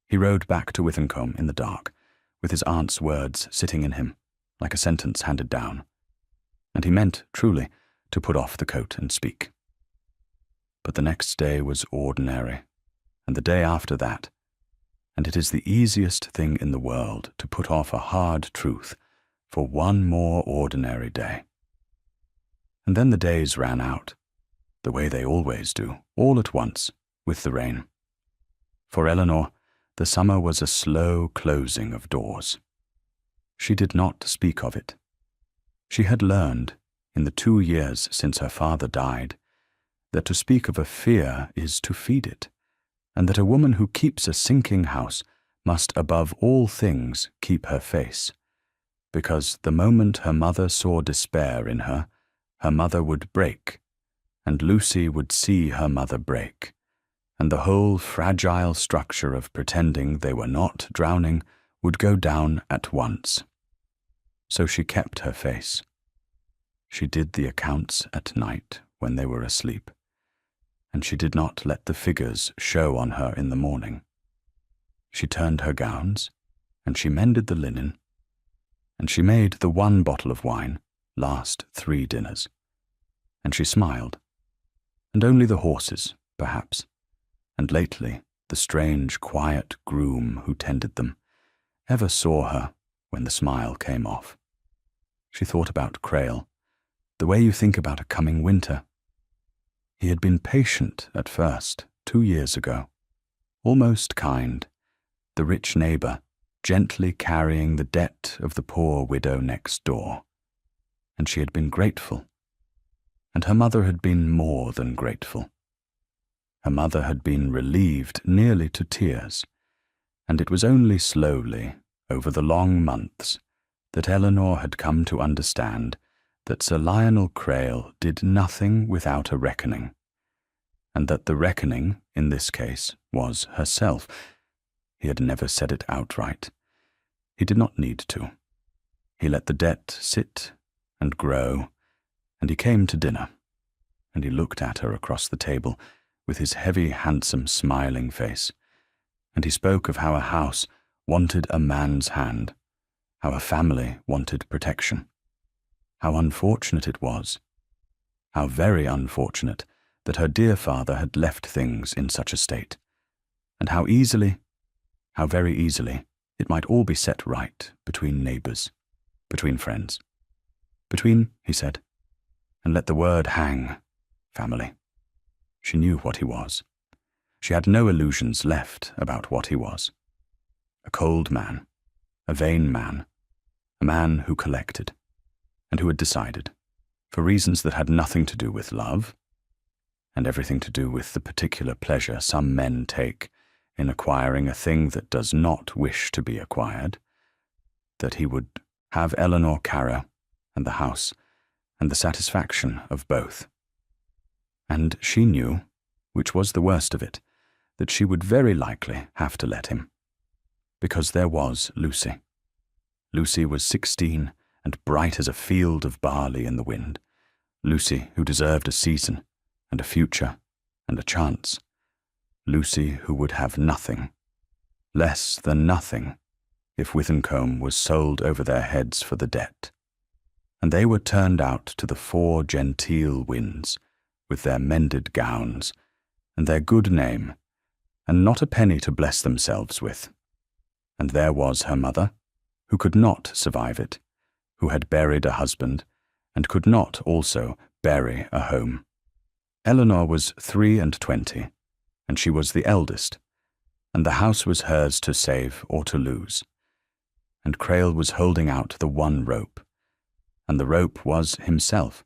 He rode back to Withancombe in the dark, with his aunt's words sitting in him, like a sentence handed down, and he meant, truly, to put off the coat and speak. But the next day was ordinary, and the day after that, and it is the easiest thing in the world to put off a hard truth for one more ordinary day. And then the days ran out, the way they always do, all at once, with the rain. For Eleanor, the summer was a slow closing of doors. She did not speak of it. She had learned, in the 2 years since her father died, that to speak of a fear is to feed it, and that a woman who keeps a sinking house must above all things keep her face, because the moment her mother saw despair in her, her mother would break, and Lucy would see her mother break, and the whole fragile structure of pretending they were not drowning would go down at once. So she kept her face. She did the accounts at night when they were asleep, and she did not let the figures show on her in the morning. She turned her gowns, and she mended the linen, and she made the 1 bottle of wine last 3 dinners, and she smiled, and only the horses perhaps, and lately the strange, quiet groom who tended them ever saw her when the smile came off. She thought about Crail, the way you think about a coming winter. He had been patient at first, 2 years ago, almost kind, the rich neighbor gently carrying the debt of the poor widow next door. And she had been grateful. And her mother had been more than grateful. Her mother had been relieved nearly to tears, and it was only slowly, over the long months, that Eleanor had come to understand that Sir Lionel Crail did nothing without a reckoning, and that the reckoning, in this case, was herself. He had never said it outright. He did not need to. He let the debt sit and grow, and he came to dinner, and he looked at her across the table with his heavy, handsome, smiling face, and he spoke of how a house wanted a man's hand, how a family wanted protection, how unfortunate it was, how very unfortunate that her dear father had left things in such a state, and how very easily, it might all be set right between neighbors, between friends. Between, he said, and let the word hang, family. She knew what he was. She had no illusions left about what he was. A cold man, a vain man, a man who collected, and who had decided, for reasons that had nothing to do with love, and everything to do with the particular pleasure some men take in acquiring a thing that does not wish to be acquired, that he would have Eleanor Carrow and the house and the satisfaction of both. And she knew, which was the worst of it, that she would very likely have to let him, because there was Lucy. Lucy was 16 and bright as a field of barley in the wind. Lucy who deserved a season and a future and a chance. Lucy who would have nothing, less than nothing, if Withancombe was sold over their heads for the debt. And they were turned out to the 4 genteel winds, with their mended gowns, and their good name, and not a penny to bless themselves with. And there was her mother, who could not survive it, who had buried a husband, and could not also bury a home. Eleanor was 23, and she was the eldest, and the house was hers to save or to lose. And Crail was holding out the one rope, and the rope was himself,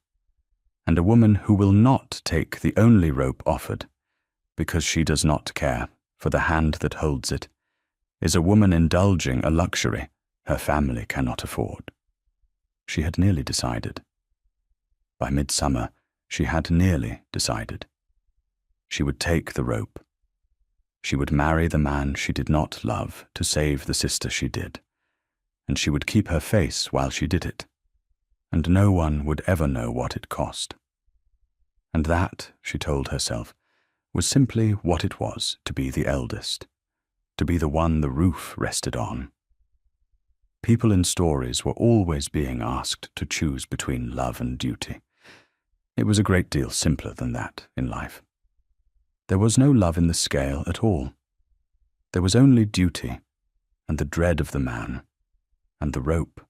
and a woman who will not take the only rope offered, because she does not care for the hand that holds it, is a woman indulging a luxury her family cannot afford. She had nearly decided. By midsummer, she had nearly decided. She would take the rope. She would marry the man she did not love to save the sister she did, and she would keep her face while she did it, and no one would ever know what it cost. And that, she told herself, was simply what it was to be the eldest, to be the one the roof rested on. People in stories were always being asked to choose between love and duty. It was a great deal simpler than that in life. There was no love in the scale at all. There was only duty, and the dread of the man, and the rope.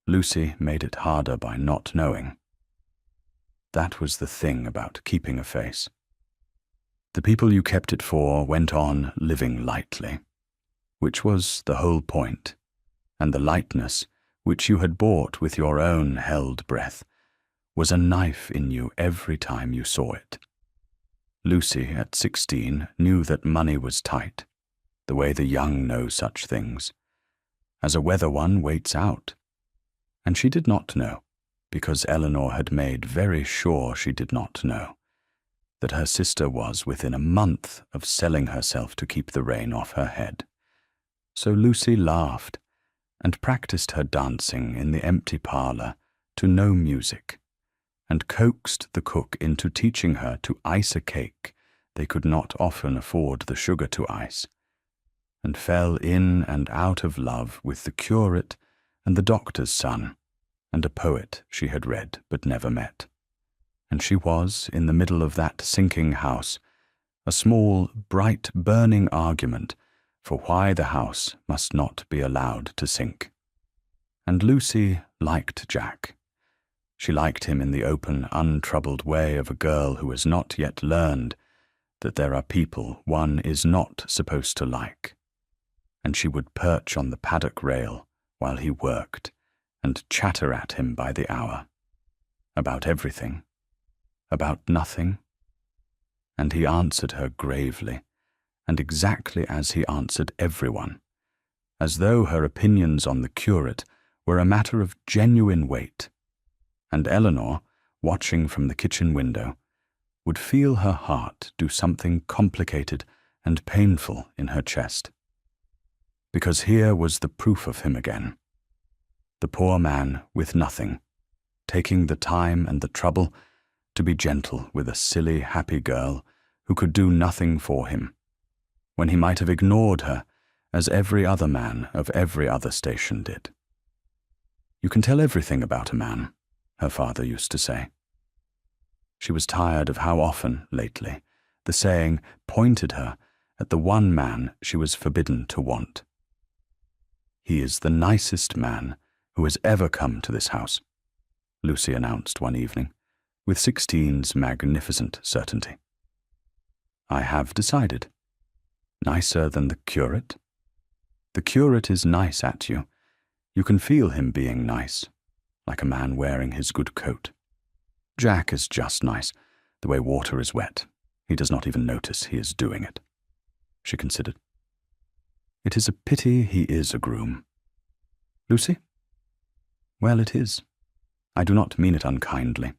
Lucy made it harder by not knowing. That was the thing about keeping a face. The people you kept it for went on living lightly, which was the whole point, and the lightness, which you had bought with your own held breath, was a knife in you every time you saw it. Lucy, at 16, knew that money was tight, the way the young know such things, as a weather one waits out. And she did not know, because Eleanor had made very sure she did not know, that her sister was within a month of selling herself to keep the rain off her head. So Lucy laughed and practiced her dancing in the empty parlour to no music, and coaxed the cook into teaching her to ice a cake they could not often afford the sugar to ice, and fell in and out of love with the curate and the doctor's son, and a poet she had read but never met. And she was in the middle of that sinking house a small, bright, burning argument for why the house must not be allowed to sink. And Lucy liked Jack. She liked him in the open, untroubled way of a girl who has not yet learned that there are people one is not supposed to like, and she would perch on the paddock rail while he worked and chatter at him by the hour, about everything, about nothing. And he answered her gravely, and exactly as he answered everyone, as though her opinions on the curate were a matter of genuine weight, and Eleanor, watching from the kitchen window, would feel her heart do something complicated and painful in her chest. Because here was the proof of him again. The poor man with nothing, taking the time and the trouble to be gentle with a silly, happy girl who could do nothing for him, when he might have ignored her as every other man of every other station did. You can tell everything about a man, her father used to say. She was tired of how often, lately, the saying pointed her at the one man she was forbidden to want. "He is the nicest man who has ever come to this house," Lucy announced one evening, with 16's magnificent certainty. "I have decided. Nicer than the curate? The curate is nice at you. You can feel him being nice, like a man wearing his good coat. Jack is just nice, the way water is wet. He does not even notice he is doing it." She considered. "It is a pity he is a groom." "Lucy?" "Well, it is. I do not mean it unkindly.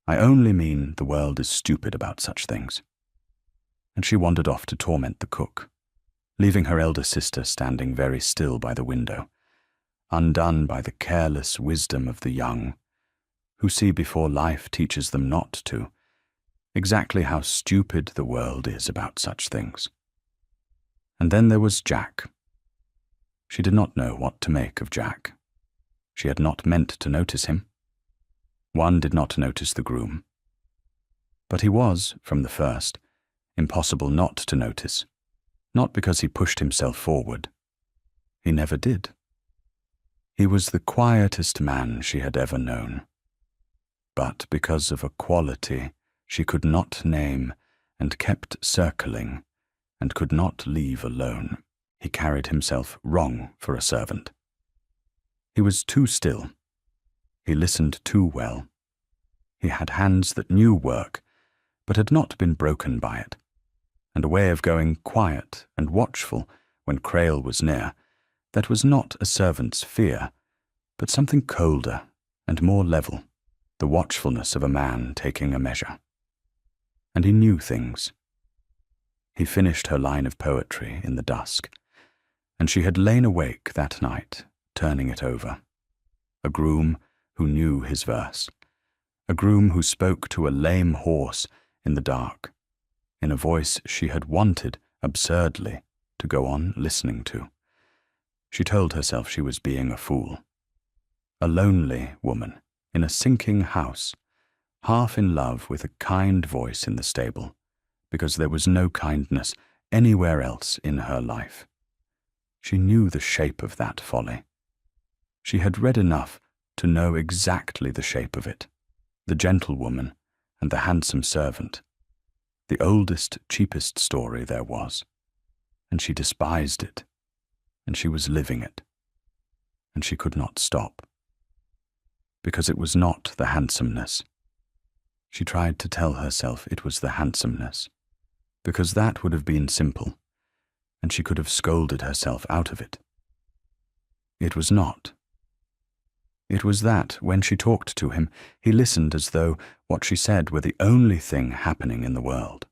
I only mean the world is stupid about such things." And she wandered off to torment the cook, leaving her elder sister standing very still by the window, undone by the careless wisdom of the young, who see before life teaches them not to, exactly how stupid the world is about such things. And then there was Jack. She did not know what to make of Jack. She had not meant to notice him. One did not notice the groom. But he was, from the first, impossible not to notice, not because he pushed himself forward. He never did. He was the quietest man she had ever known. But because of a quality she could not name and kept circling and could not leave alone, he carried himself wrong for a servant. He was too still. He listened too well. He had hands that knew work, but had not been broken by it, and a way of going quiet and watchful when Crail was near that was not a servant's fear, but something colder and more level, the watchfulness of a man taking a measure. And he knew things. He finished her line of poetry in the dusk, and she had lain awake that night, turning it over. A groom who knew his verse, a groom who spoke to a lame horse in the dark, in a voice she had wanted, absurdly, to go on listening to. She told herself she was being a fool. A lonely woman in a sinking house, half in love with a kind voice in the stable, because there was no kindness anywhere else in her life. She knew the shape of that folly. She had read enough to know exactly the shape of it, the gentlewoman and the handsome servant, the oldest, cheapest story there was, and she despised it, and she was living it, and she could not stop. Because it was not the handsomeness. She tried to tell herself it was the handsomeness, because that would have been simple, and she could have scolded herself out of it. It was not. It was that, when she talked to him, he listened as though what she said were the only thing happening in the world.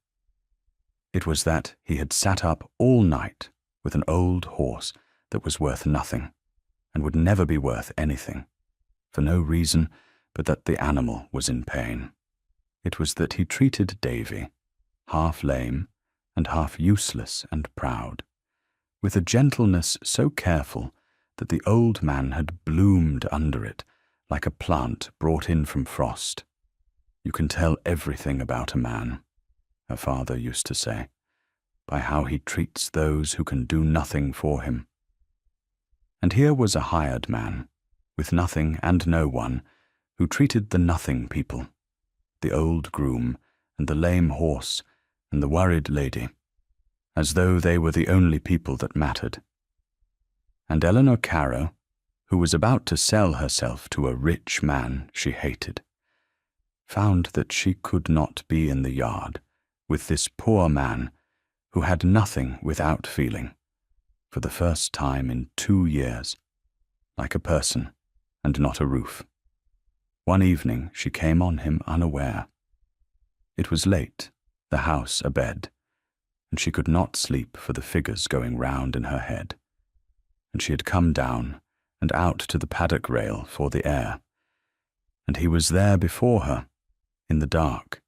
It was that he had sat up all night with an old horse that was worth nothing, and would never be worth anything, for no reason but that the animal was in pain. It was that he treated Davy, half lame and half useless and proud, with a gentleness so careful that the old man had bloomed under it like a plant brought in from frost. You can tell everything about a man. her father used to say, by how he treats those who can do nothing for him. And here was a hired man, with nothing and no one, who treated the nothing people, the old groom and the lame horse and the worried lady, as though they were the only people that mattered. And Eleanor Caro, who was about to sell herself to a rich man she hated, found that she could not be in the yard with this poor man who had nothing without feeling, for the first time in 2 years, like a person and not a roof. One evening she came on him unaware. It was late, the house abed, and she could not sleep for the figures going round in her head, and she had come down and out to the paddock rail for the air, and he was there before her, in the dark,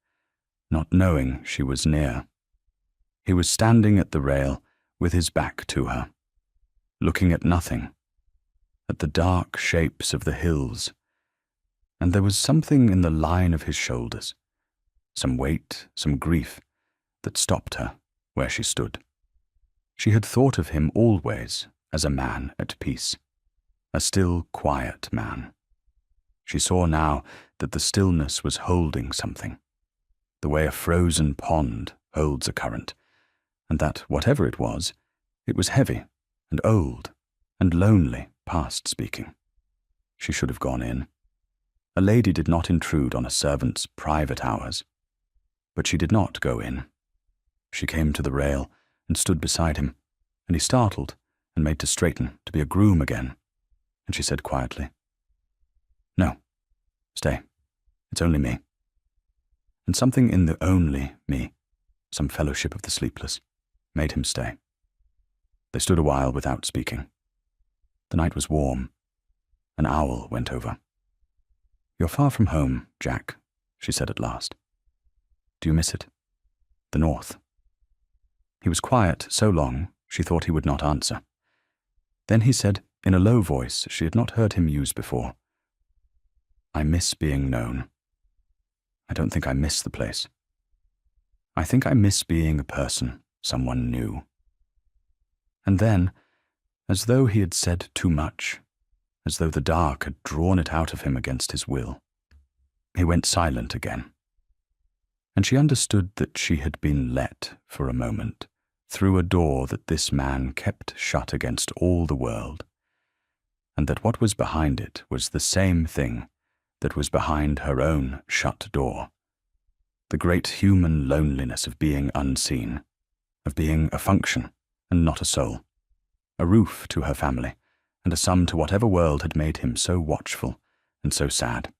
not knowing she was near. He was standing at the rail with his back to her, looking at nothing, at the dark shapes of the hills, and there was something in the line of his shoulders, some weight, some grief, that stopped her where she stood. She had thought of him always as a man at peace, a still, quiet man. She saw now that the stillness was holding something, the way a frozen pond holds a current, and that, whatever it was heavy and old and lonely past speaking. She should have gone in. A lady did not intrude on a servant's private hours. But she did not go in. She came to the rail and stood beside him, and he startled and made to straighten to be a groom again, and she said quietly, "No, stay, it's only me." And something in the only me, some fellowship of the sleepless, made him stay. They stood a while without speaking. The night was warm. An owl went over. "You're far from home, Jack," she said at last. "Do you miss it? The north?" He was quiet so long she thought he would not answer. Then he said, in a low voice she had not heard him use before, "I miss being known. I don't think I miss the place. I think I miss being a person someone knew." And then, as though he had said too much, as though the dark had drawn it out of him against his will, he went silent again. And she understood that she had been let, for a moment, through a door that this man kept shut against all the world, and that what was behind it was the same thing that was behind her own shut door, the great human loneliness of being unseen, of being a function and not a soul, a roof to her family, and a sum to whatever world had made him so watchful and so sad.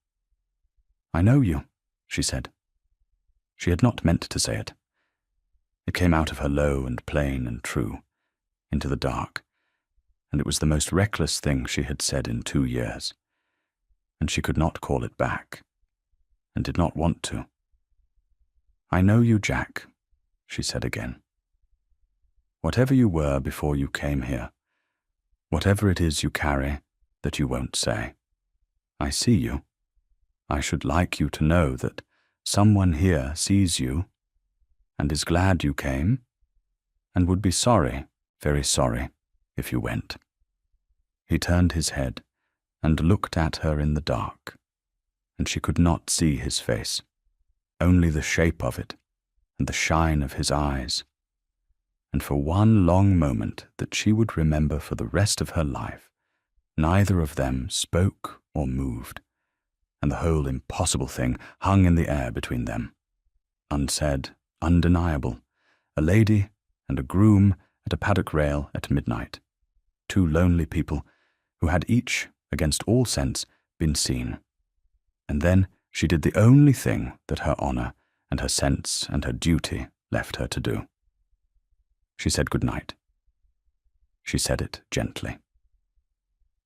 "I know you," she said. She had not meant to say it. It came out of her low and plain and true, into the dark, and it was the most reckless thing she had said in 2 years, and she could not call it back, and did not want to. "I know you, Jack," she said again. "Whatever you were before you came here, whatever it is you carry that you won't say, I see you. I should like you to know that someone here sees you and is glad you came and would be sorry, very sorry, if you went." He turned his head and looked at her in the dark, and she could not see his face, only the shape of it and the shine of his eyes. And for one long moment that she would remember for the rest of her life, neither of them spoke or moved, and the whole impossible thing hung in the air between them, unsaid, undeniable, a lady and a groom at a paddock rail at midnight, 2 lonely people who had each, against all sense, been seen. And then she did the only thing that her honor and her sense and her duty left her to do. She said good night. She said it gently.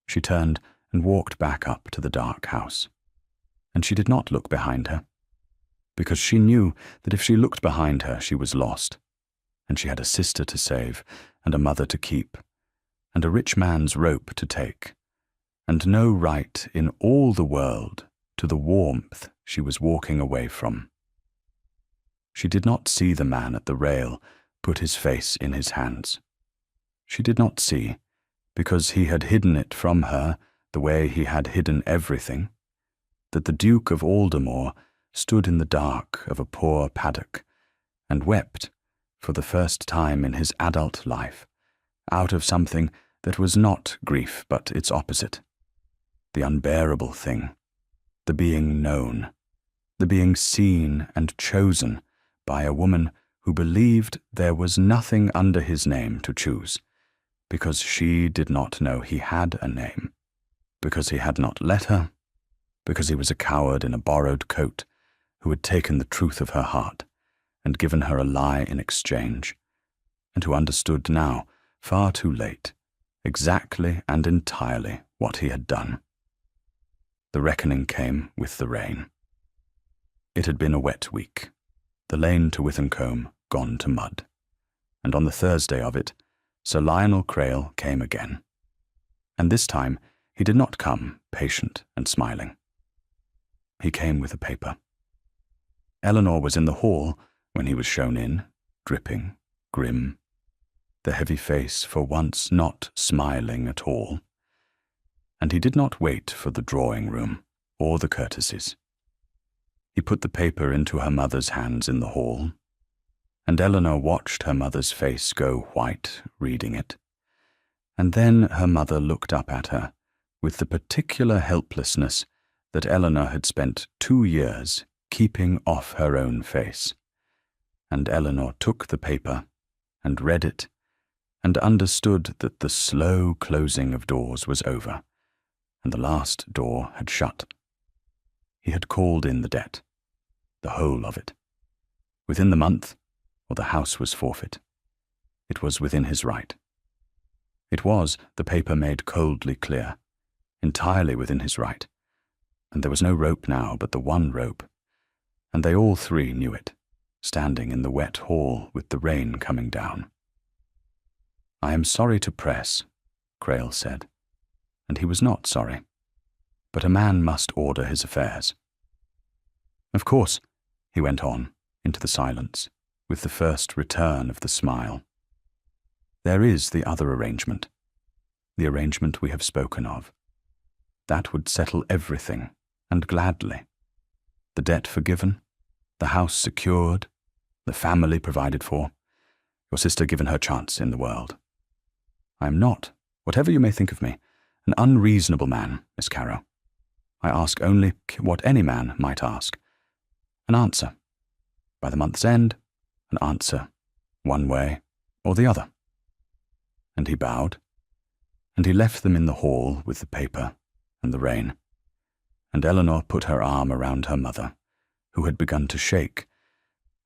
She turned and walked back up to the dark house, and she did not look behind her, because she knew that if she looked behind her she was lost, and she had a sister to save, and a mother to keep, and a rich man's rope to take, and no right in all the world to the warmth she was walking away from. She did not see the man at the rail put his face in his hands. She did not see, because he had hidden it from her the way he had hidden everything, that the Duke of Aldermore stood in the dark of a poor paddock and wept, for the first time in his adult life, out of something that was not grief but its opposite, the unbearable thing, the being known, the being seen and chosen by a woman who believed there was nothing under his name to choose, because she did not know he had a name, because he had not let her, because he was a coward in a borrowed coat who had taken the truth of her heart and given her a lie in exchange, and who understood now, far too late, exactly and entirely what he had done. The reckoning came with the rain. It had been a wet week, the lane to Withancombe gone to mud, and on the Thursday of it, Sir Lionel Crail came again. And this time he did not come patient and smiling. He came with a paper. Eleanor was in the hall when he was shown in, dripping, grim, the heavy face for once not smiling at all. And he did not wait for the drawing-room or the courtesies. He put the paper into her mother's hands in the hall, and Eleanor watched her mother's face go white reading it. And then her mother looked up at her with the particular helplessness that Eleanor had spent 2 years keeping off her own face. And Eleanor took the paper and read it and understood that the slow closing of doors was over, and the last door had shut. He had called in the debt, the whole of it. Within the month, or the house was forfeit. It was within his right. It was, the paper made coldly clear, entirely within his right, and there was no rope now but the one rope, and they all three knew it, standing in the wet hall with the rain coming down. "I am sorry to press," Crail said, and he was not sorry, but a man must order his affairs. "Of course," he went on, into the silence, with the first return of the smile. "There is the other arrangement, the arrangement we have spoken of. That would settle everything, and gladly. The debt forgiven, the house secured, the family provided for, your sister given her chance in the world. I am not, whatever you may think of me, an unreasonable man, Miss Carrow. I ask only what any man might ask, an answer. By the month's end, an answer, one way or the other." And he bowed, and he left them in the hall with the paper and the rain, and Eleanor put her arm around her mother, who had begun to shake,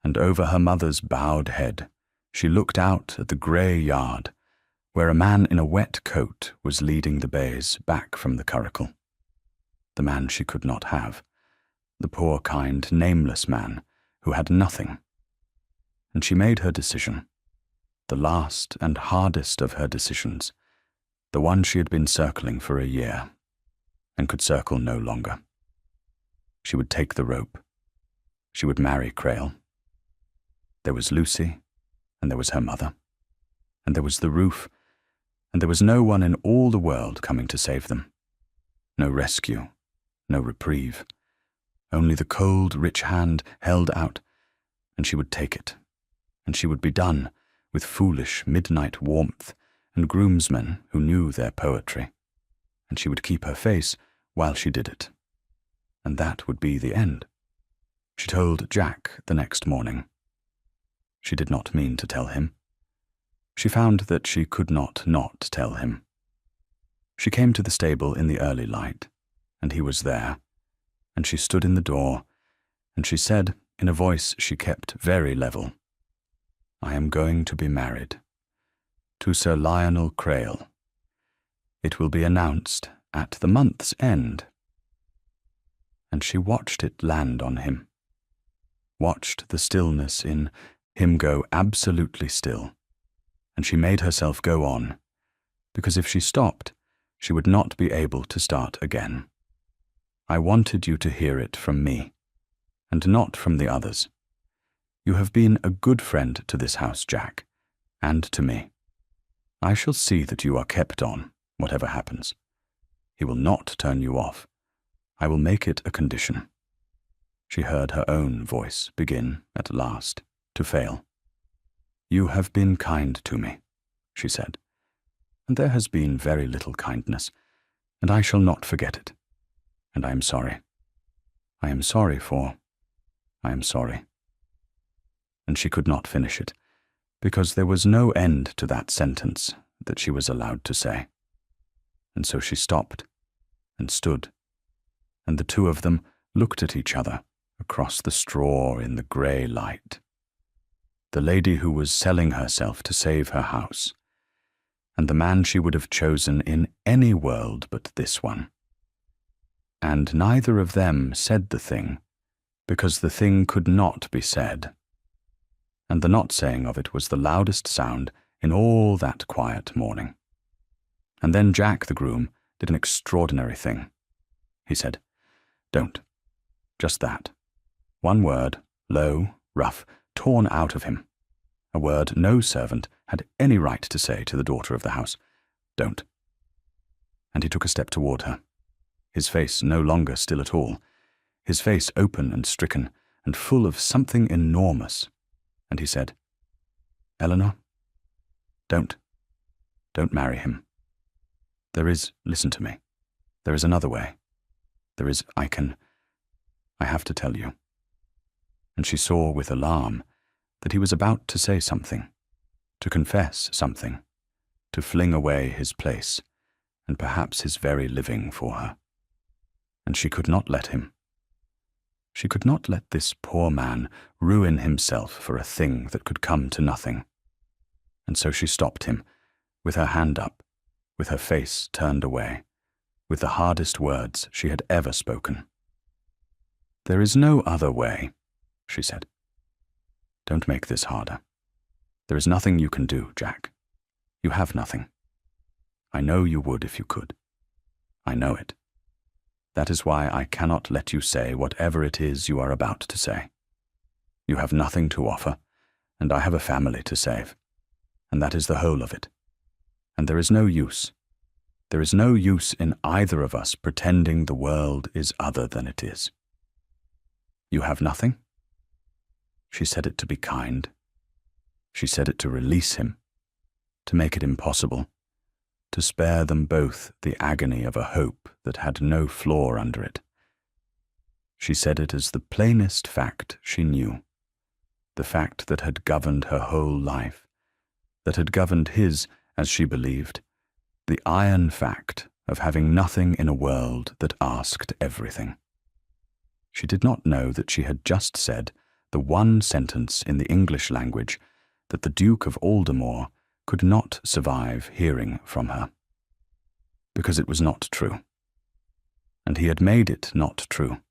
and over her mother's bowed head she looked out at the grey yard, where a man in a wet coat was leading the bays back from the curricle. The man she could not have, the poor, kind, nameless man who had nothing. And she made her decision, the last and hardest of her decisions, the one she had been circling for a year, and could circle no longer. She would take the rope. She would marry Crail. There was Lucy, and there was her mother, and there was the roof, and there was no one in all the world coming to save them. No rescue, no reprieve, only the cold, rich hand held out, and she would take it, and she would be done with foolish midnight warmth and groomsmen who knew their poetry, and she would keep her face while she did it. And that would be the end. She told Jack the next morning. She did not mean to tell him. She found that she could not tell him. She came to the stable in the early light, and he was there, and she stood in the door, and she said, in a voice she kept very level, "I am going to be married. To Sir Lionel Crail. It will be announced at the month's end." And she watched it land on him, watched the stillness in him go absolutely still, and she made herself go on, because if she stopped, she would not be able to start again. "I wanted you to hear it from me, and not from the others. You have been a good friend to this house, Jack, and to me. I shall see that you are kept on, whatever happens. He will not turn you off. I will make it a condition." She heard her own voice begin, at last, to fail. "You have been kind to me," she said, "and there has been very little kindness, and I shall not forget it. And I am sorry. I am sorry. And she could not finish it, because there was no end to that sentence that she was allowed to say. And so she stopped and stood, and the two of them looked at each other across the straw in the grey light. The lady who was selling herself to save her house, and the man she would have chosen in any world but this one. And neither of them said the thing, because the thing could not be said. And the not saying of it was the loudest sound in all that quiet morning. And then Jack the groom did an extraordinary thing. He said, "Don't. Just that. One word, low, rough, torn out of him. A word no servant had any right to say to the daughter of the house. Don't." And he took a step toward her, his face no longer still at all, his face open and stricken and full of something enormous. And he said, "Eleanor, don't marry him. Listen to me. There is another way. I have to tell you." And she saw with alarm that he was about to say something, to confess something, to fling away his place, and perhaps his very living for her. And she could not let him. She could not let this poor man ruin himself for a thing that could come to nothing. And so she stopped him, with her hand up, with her face turned away, with the hardest words she had ever spoken. "There is no other way," she said. "Don't make this harder. There is nothing you can do, Jack. You have nothing. I know you would if you could. I know it. That is why I cannot let you say whatever it is you are about to say. You have nothing to offer, and I have a family to save, and that is the whole of it. And there is no use. There is no use in either of us pretending the world is other than it is. You have nothing?" She said it to be kind. She said it to release him, to make it impossible, to spare them both the agony of a hope that had no flaw under it. She said it as the plainest fact she knew, the fact that had governed her whole life, that had governed his, as she believed, the iron fact of having nothing in a world that asked everything. She did not know that she had just said the one sentence in the English language that the Duke of Aldermore could not survive hearing from her, because it was not true. And he had made it not true.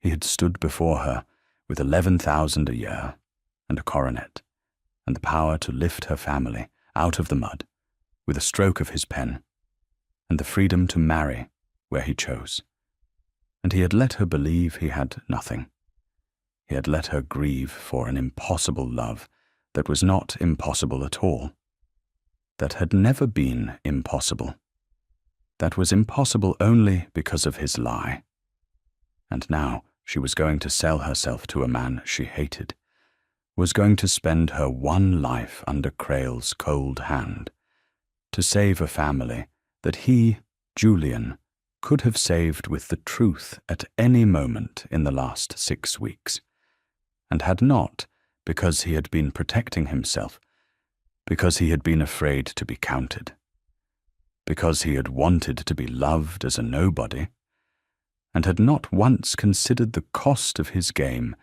He had stood before her with 11,000 a year, and a coronet, and the power to lift her family out of the mud with a stroke of his pen, and the freedom to marry where he chose. And he had let her believe he had nothing. He had let her grieve for an impossible love that was not impossible at all, that had never been impossible, that was impossible only because of his lie. And now she was going to sell herself to a man she hated, was going to spend her one life under Crail's cold hand, to save a family that he, Julian, could have saved with the truth at any moment in the last 6 weeks, and had not, because he had been protecting himself, because he had been afraid to be counted, because he had wanted to be loved as a nobody, and had not once considered the cost of his game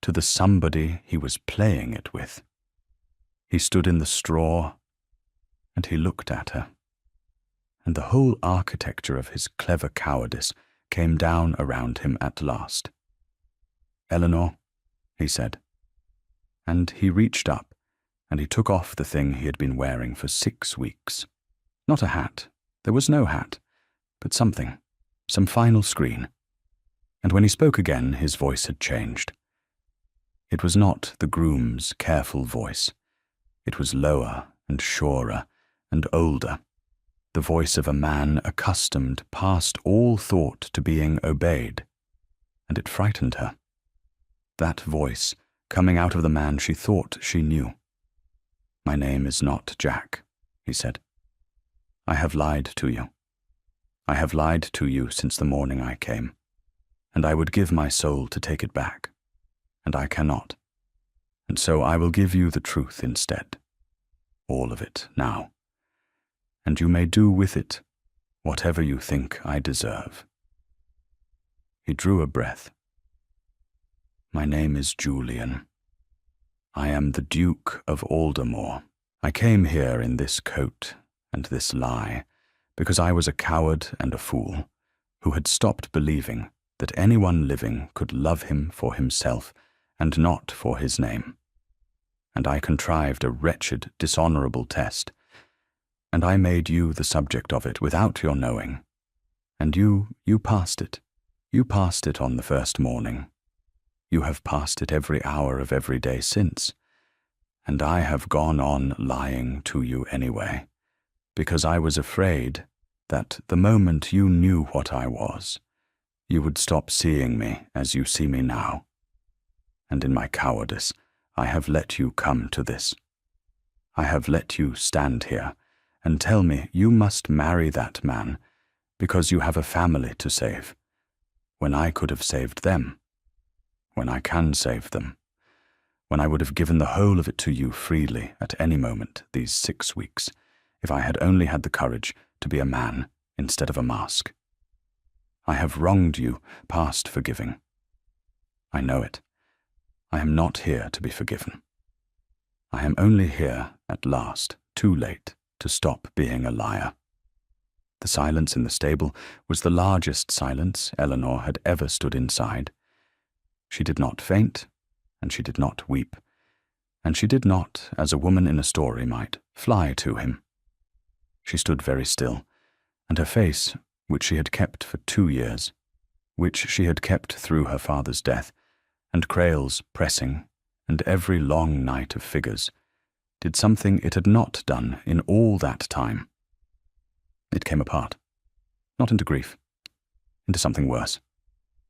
to the somebody he was playing it with. He stood in the straw, and he looked at her, and the whole architecture of his clever cowardice came down around him at last. "Eleanor," he said. And he reached up, and he took off the thing he had been wearing for 6 weeks. Not a hat. There was no hat, but something, some final screen. And when he spoke again, his voice had changed. It was not the groom's careful voice. It was lower and surer and older, the voice of a man accustomed past all thought to being obeyed, and it frightened her. That voice coming out of the man she thought she knew. "My name is not Jack," he said. "I have lied to you. I have lied to you since the morning I came, and I would give my soul to take it back, and I cannot, and so I will give you the truth instead, all of it now, and you may do with it whatever you think I deserve." He drew a breath. "My name is Julian. I am the Duke of Aldermore. I came here in this coat and this lie because I was a coward and a fool who had stopped believing that anyone living could love him for himself and not for his name. And I contrived a wretched, dishonorable test, and I made you the subject of it without your knowing. And you passed it. You passed it on the first morning. You have passed it every hour of every day since, and I have gone on lying to you anyway, because I was afraid that the moment you knew what I was, you would stop seeing me as you see me now. And in my cowardice, I have let you come to this. I have let you stand here and tell me you must marry that man because you have a family to save, when I could have saved them, when I can save them, when I would have given the whole of it to you freely at any moment these 6 weeks, if I had only had the courage to be a man instead of a mask. I have wronged you past forgiving. I know it. I am not here to be forgiven. I am only here, at last, too late, to stop being a liar. The silence in the stable was the largest silence Eleanor had ever stood inside. She did not faint, and she did not weep, and she did not, as a woman in a story might, fly to him. She stood very still, and her face, which she had kept for 2 years, which she had kept through her father's death, and Crail's pressing, and every long night of figures, did something it had not done in all that time. It came apart, not into grief, into something worse,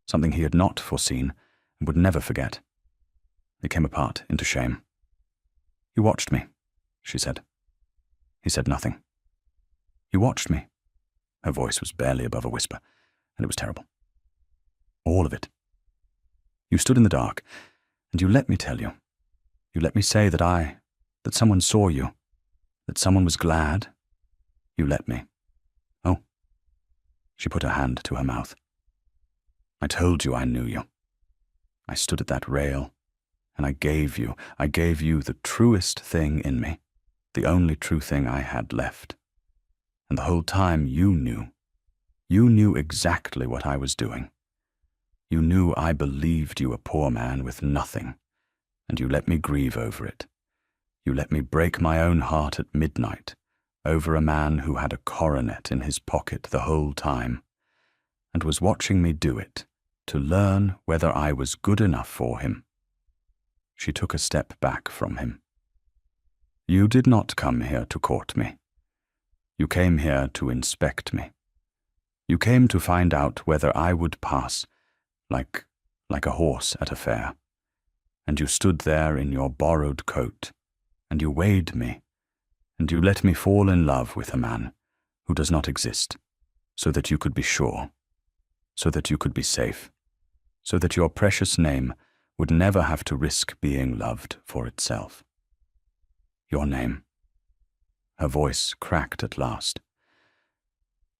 something he had not foreseen and would never forget. It came apart into shame. "You watched me," she said. He said nothing. "You watched me." Her voice was barely above a whisper, and it was terrible. All of it. You stood in the dark, and you let me tell you. You let me say that someone saw you, that someone was glad. You let me. Oh. She put her hand to her mouth. "I told you I knew you. I stood at that rail, and I gave you the truest thing in me, the only true thing I had left. And the whole time you knew. You knew exactly what I was doing. You knew I believed you a poor man with nothing, and you let me grieve over it. You let me break my own heart at midnight over a man who had a coronet in his pocket the whole time, and was watching me do it to learn whether I was good enough for him." She took a step back from him. "You did not come here to court me. You came here to inspect me. You came to find out whether I would pass like a horse at a fair. And you stood there in your borrowed coat, and you weighed me, and you let me fall in love with a man who does not exist, so that you could be sure, so that you could be safe, so that your precious name would never have to risk being loved for itself. Your name." Her voice cracked at last.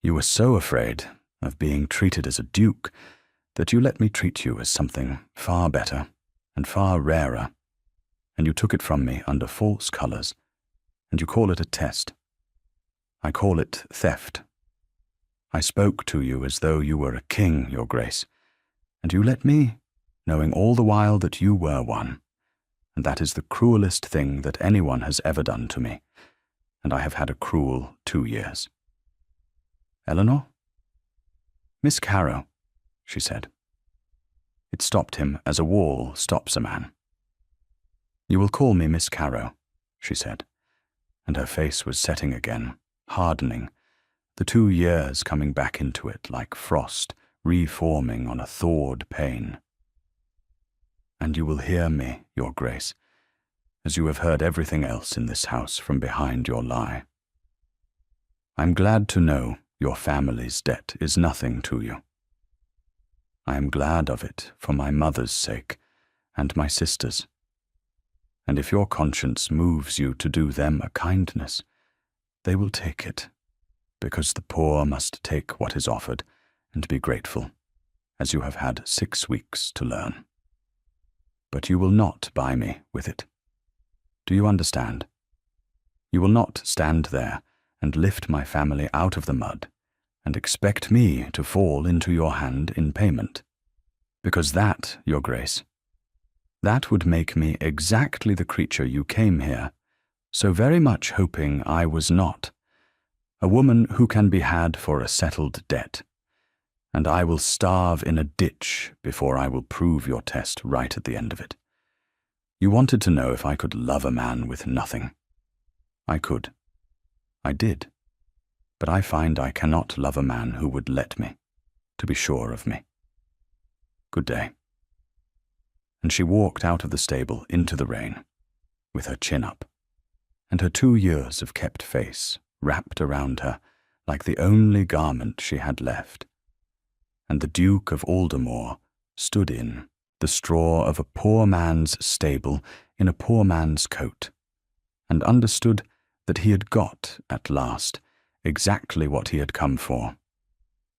"You were so afraid of being treated as a duke that you let me treat you as something far better and far rarer, and you took it from me under false colors, and you call it a test. I call it theft. I spoke to you as though you were a king, Your Grace, and you let me, knowing all the while that you were one, and that is the cruelest thing that anyone has ever done to me, and I have had a cruel 2 years. Eleanor?" "Miss Carrow," she said. It stopped him as a wall stops a man. You will call me Miss Carrow, she said, and her face was setting again, hardening, the 2 years coming back into it like frost reforming on a thawed pane. And you will hear me, Your Grace, as you have heard everything else in this house from behind your lie. I'm glad to know your family's debt is nothing to you. I am glad of it for my mother's sake and my sister's. And if your conscience moves you to do them a kindness, they will take it, because the poor must take what is offered and be grateful, as you have had 6 weeks to learn. But you will not buy me with it. Do you understand? You will not stand there and lift my family out of the mud and expect me to fall into your hand in payment, because that, Your Grace, that would make me exactly the creature you came here, so very much hoping I was not, a woman who can be had for a settled debt, and I will starve in a ditch before I will prove your test right at the end of it. You wanted to know if I could love a man with nothing. I could. I did. But I find I cannot love a man who would let me, to be sure of me. Good day. And she walked out of the stable into the rain, with her chin up, and her 2 years of kept face wrapped around her like the only garment she had left. And the Duke of Aldermore stood in the straw of a poor man's stable in a poor man's coat, and understood that he had got, at last, exactly what he had come for,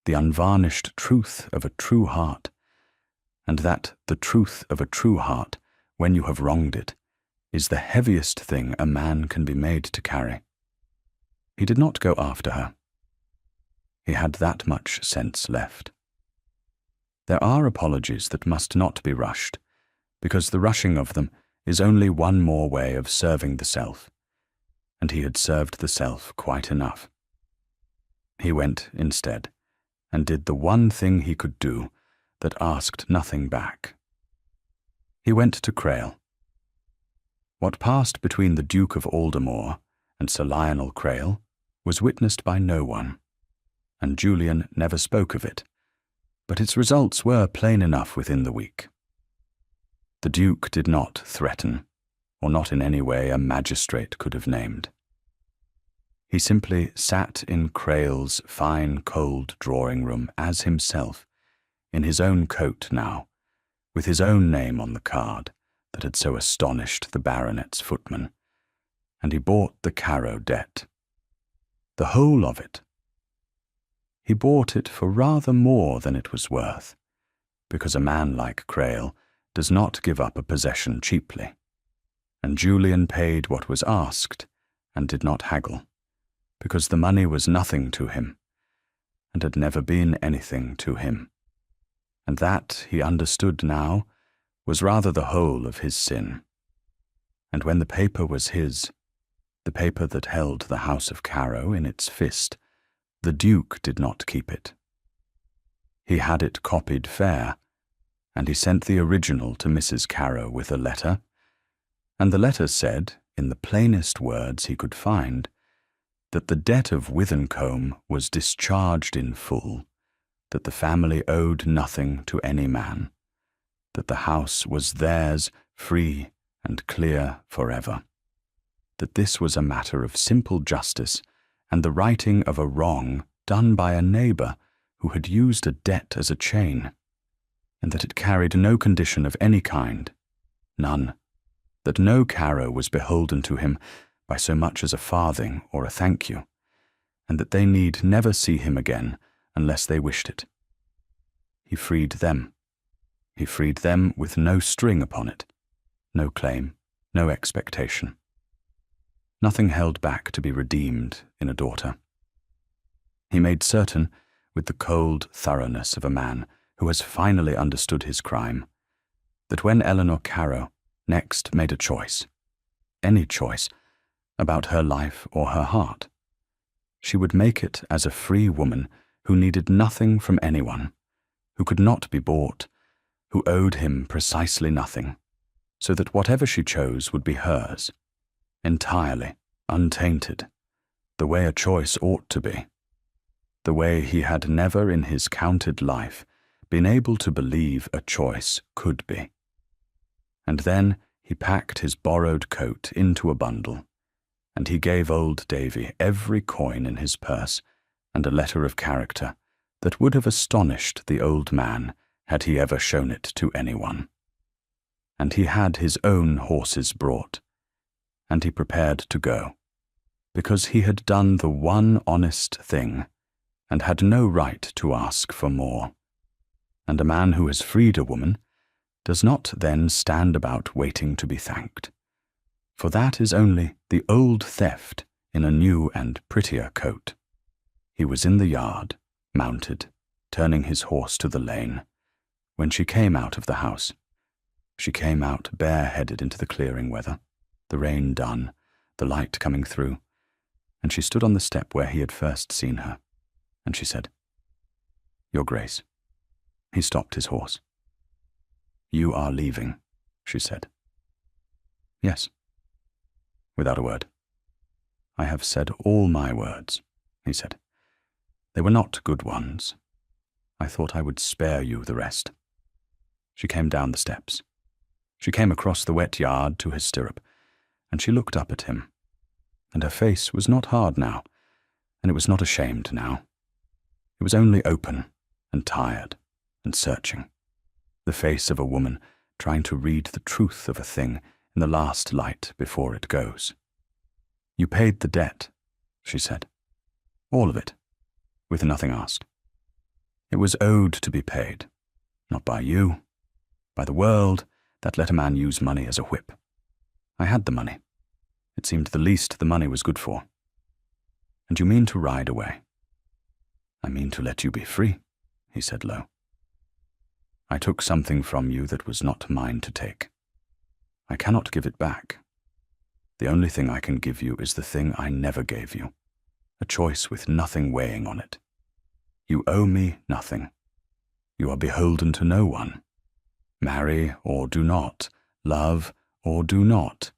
the unvarnished truth of a true heart, and that the truth of a true heart, when you have wronged it, is the heaviest thing a man can be made to carry. He did not go after her. He had that much sense left. There are apologies that must not be rushed, because the rushing of them is only one more way of serving the self, and he had served the self quite enough. He went instead, and did the one thing he could do that asked nothing back. He went to Crail. What passed between the Duke of Aldermore and Sir Lionel Crail was witnessed by no one, and Julian never spoke of it, but its results were plain enough within the week. The Duke did not threaten, or not in any way a magistrate could have named. He simply sat in Crail's fine cold drawing-room as himself, in his own coat now, with his own name on the card that had so astonished the baronet's footman, and he bought the Carrow debt. The whole of it. He bought it for rather more than it was worth, because a man like Crail does not give up a possession cheaply, and Julian paid what was asked and did not haggle, because the money was nothing to him, and had never been anything to him. And that, he understood now, was rather the whole of his sin. And when the paper was his, the paper that held the house of Carrow in its fist, the Duke did not keep it. He had it copied fair, and he sent the original to Mrs. Carrow with a letter, and the letter said, in the plainest words he could find, that the debt of Withencombe was discharged in full, that the family owed nothing to any man, that the house was theirs free and clear forever, that this was a matter of simple justice and the righting of a wrong done by a neighbour who had used a debt as a chain, and that it carried no condition of any kind, none, that no Carrow was beholden to him by so much as a farthing or a thank you, and that they need never see him again unless they wished it. He freed them. He freed them with no string upon it, no claim, no expectation. Nothing held back to be redeemed in a daughter. He made certain, with the cold thoroughness of a man who has finally understood his crime, that when Eleanor Carrow next made a choice, any choice, about her life or her heart, she would make it as a free woman who needed nothing from anyone, who could not be bought, who owed him precisely nothing, so that whatever she chose would be hers, entirely, untainted, the way a choice ought to be, the way he had never in his counted life been able to believe a choice could be. And then he packed his borrowed coat into a bundle, and he gave old Davy every coin in his purse and a letter of character that would have astonished the old man had he ever shown it to anyone. And he had his own horses brought, and he prepared to go, because he had done the one honest thing, and had no right to ask for more. And a man who has freed a woman does not then stand about waiting to be thanked, for that is only the old theft in a new and prettier coat. He was in the yard, mounted, turning his horse to the lane, when she came out of the house. She came out bareheaded into the clearing weather, the rain done, the light coming through, and she stood on the step where he had first seen her, and she said, "Your Grace." He stopped his horse. "You are leaving," she said. "Yes." Without a word. "I have said all my words," he said. "They were not good ones. I thought I would spare you the rest." She came down the steps. She came across the wet yard to his stirrup, and she looked up at him. And her face was not hard now, and it was not ashamed now. It was only open and tired and searching, the face of a woman trying to read the truth of a thing in the last light before it goes. "You paid the debt," she said. "All of it, with nothing asked. It was owed to be paid, not by you, by the world that let a man use money as a whip. I had the money. It seemed the least the money was good for. And you mean to ride away." "I mean to let you be free," he said low. "I took something from you that was not mine to take. I cannot give it back. The only thing I can give you is the thing I never gave you, a choice with nothing weighing on it. You owe me nothing. You are beholden to no one. Marry or do not, love or do not,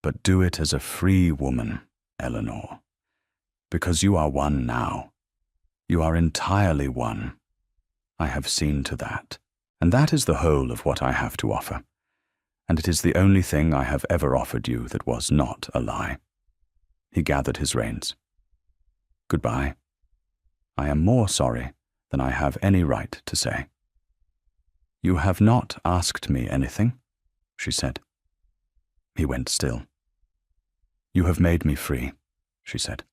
but do it as a free woman, Eleanor, because you are one now. You are entirely one. I have seen to that, and that is the whole of what I have to offer, and it is the only thing I have ever offered you that was not a lie." He gathered his reins. "Goodbye. I am more sorry than I have any right to say." "You have not asked me anything," she said. He went still. "You have made me free," she said,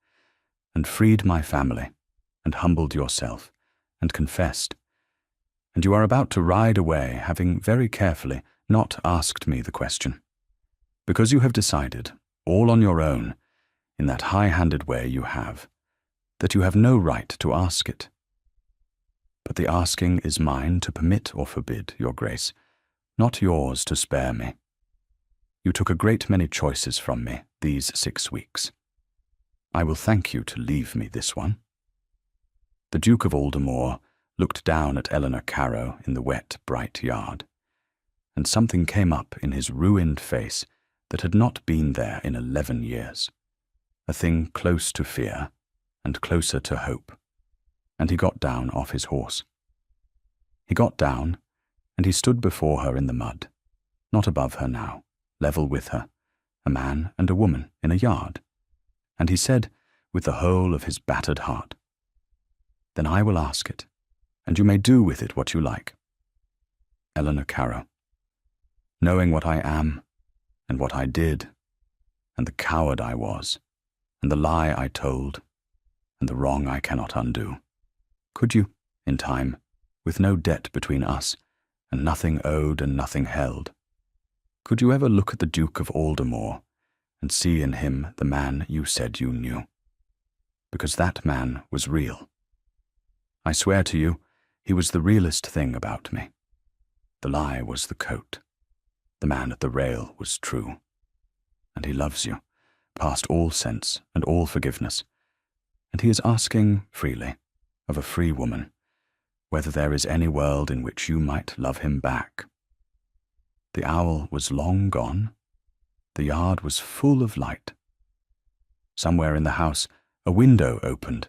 "and freed my family, and humbled yourself, and confessed. And you are about to ride away, having very carefully not asked me the question, because you have decided, all on your own, in that high-handed way you have, that you have no right to ask it. But the asking is mine to permit or forbid, Your Grace, not yours to spare me. You took a great many choices from me these 6 weeks. I will thank you to leave me this one." The Duke of Aldermore looked down at Eleanor Carrow in the wet, bright yard, and something came up in his ruined face that had not been there in 11 years, a thing close to fear and closer to hope, and he got down off his horse. He got down, and he stood before her in the mud, not above her now, level with her, a man and a woman in a yard, and he said, with the whole of his battered heart, "Then I will ask it, and you may do with it what you like. Eleanor Carrow, knowing what I am, and what I did, and the coward I was, and the lie I told, and the wrong I cannot undo, could you, in time, with no debt between us, and nothing owed and nothing held, could you ever look at the Duke of Aldermore and see in him the man you said you knew? Because that man was real. I swear to you, he was the realest thing about me. The lie was the coat. The man at the rail was true. And he loves you, past all sense and all forgiveness, and he is asking freely, of a free woman, whether there is any world in which you might love him back. The owl was long gone. The yard was full of light. Somewhere in the house, a window opened,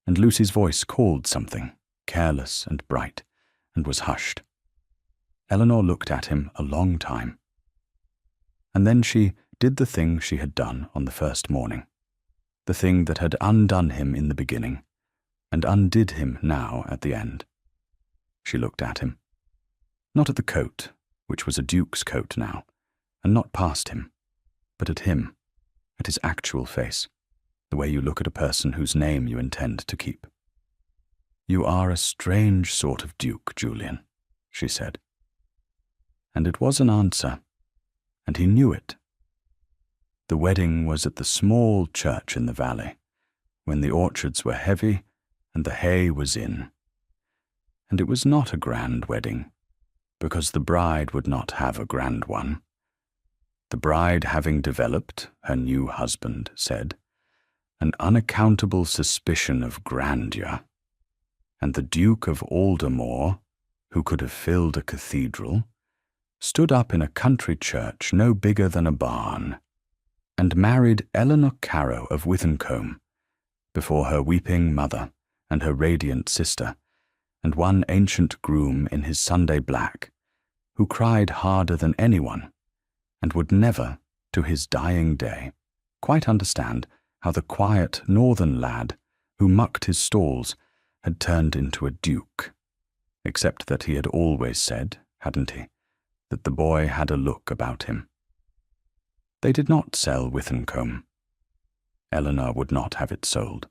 and Lucy's voice called something, careless and bright, and was hushed. Eleanor looked at him a long time. And then she did the thing she had done on the first morning, the thing that had undone him in the beginning, and undid him now at the end. She looked at him. Not at the coat, which was a duke's coat now, and not past him, but at him, at his actual face, the way you look at a person whose name you intend to keep. "You are a strange sort of duke, Julian," she said. And it was an answer, and he knew it. The wedding was at the small church in the valley, when the orchards were heavy and the hay was in. And it was not a grand wedding, because the bride would not have a grand one. The bride having developed, her new husband said, an unaccountable suspicion of grandeur, and the Duke of Aldermore, who could have filled a cathedral, stood up in a country church no bigger than a barn, and married Eleanor Carow of Withancombe, before her weeping mother and her radiant sister, and one ancient groom in his Sunday black, who cried harder than anyone, and would never, to his dying day, quite understand how the quiet northern lad who mucked his stalls had turned into a duke, except that he had always said, hadn't he, that the boy had a look about him. They did not sell Withancombe. Eleanor would not have it sold.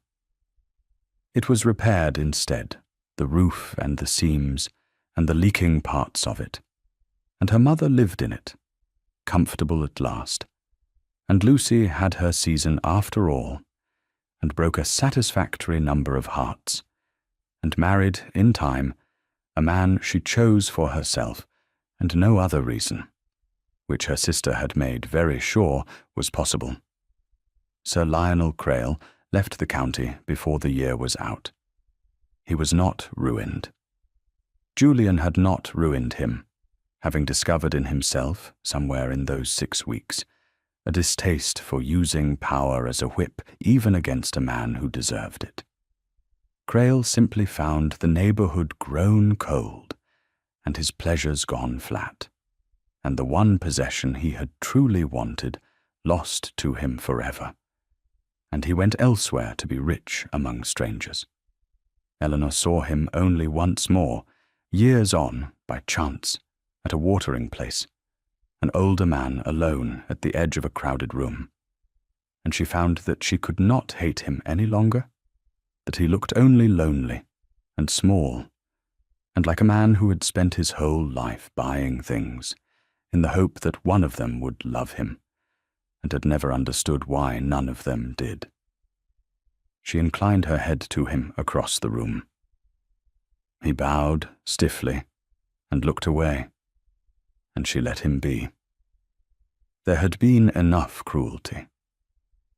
It was repaired instead, the roof and the seams and the leaking parts of it, and her mother lived in it, comfortable at last, and Lucy had her season after all, and broke a satisfactory number of hearts, and married, in time, a man she chose for herself, and no other reason, which her sister had made very sure was possible. Sir Lionel Crail left the county before the year was out. He was not ruined. Julian had not ruined him, having discovered in himself, somewhere in those 6 weeks, a distaste for using power as a whip even against a man who deserved it. Crail simply found the neighbourhood grown cold, and his pleasures gone flat, and the one possession he had truly wanted lost to him forever, and he went elsewhere to be rich among strangers. Eleanor saw him only once more, years on, by chance, at a watering place, an older man alone at the edge of a crowded room, and she found that she could not hate him any longer, that he looked only lonely and small, and like a man who had spent his whole life buying things, in the hope that one of them would love him, and had never understood why none of them did. She inclined her head to him across the room. He bowed stiffly and looked away, and she let him be. There had been enough cruelty.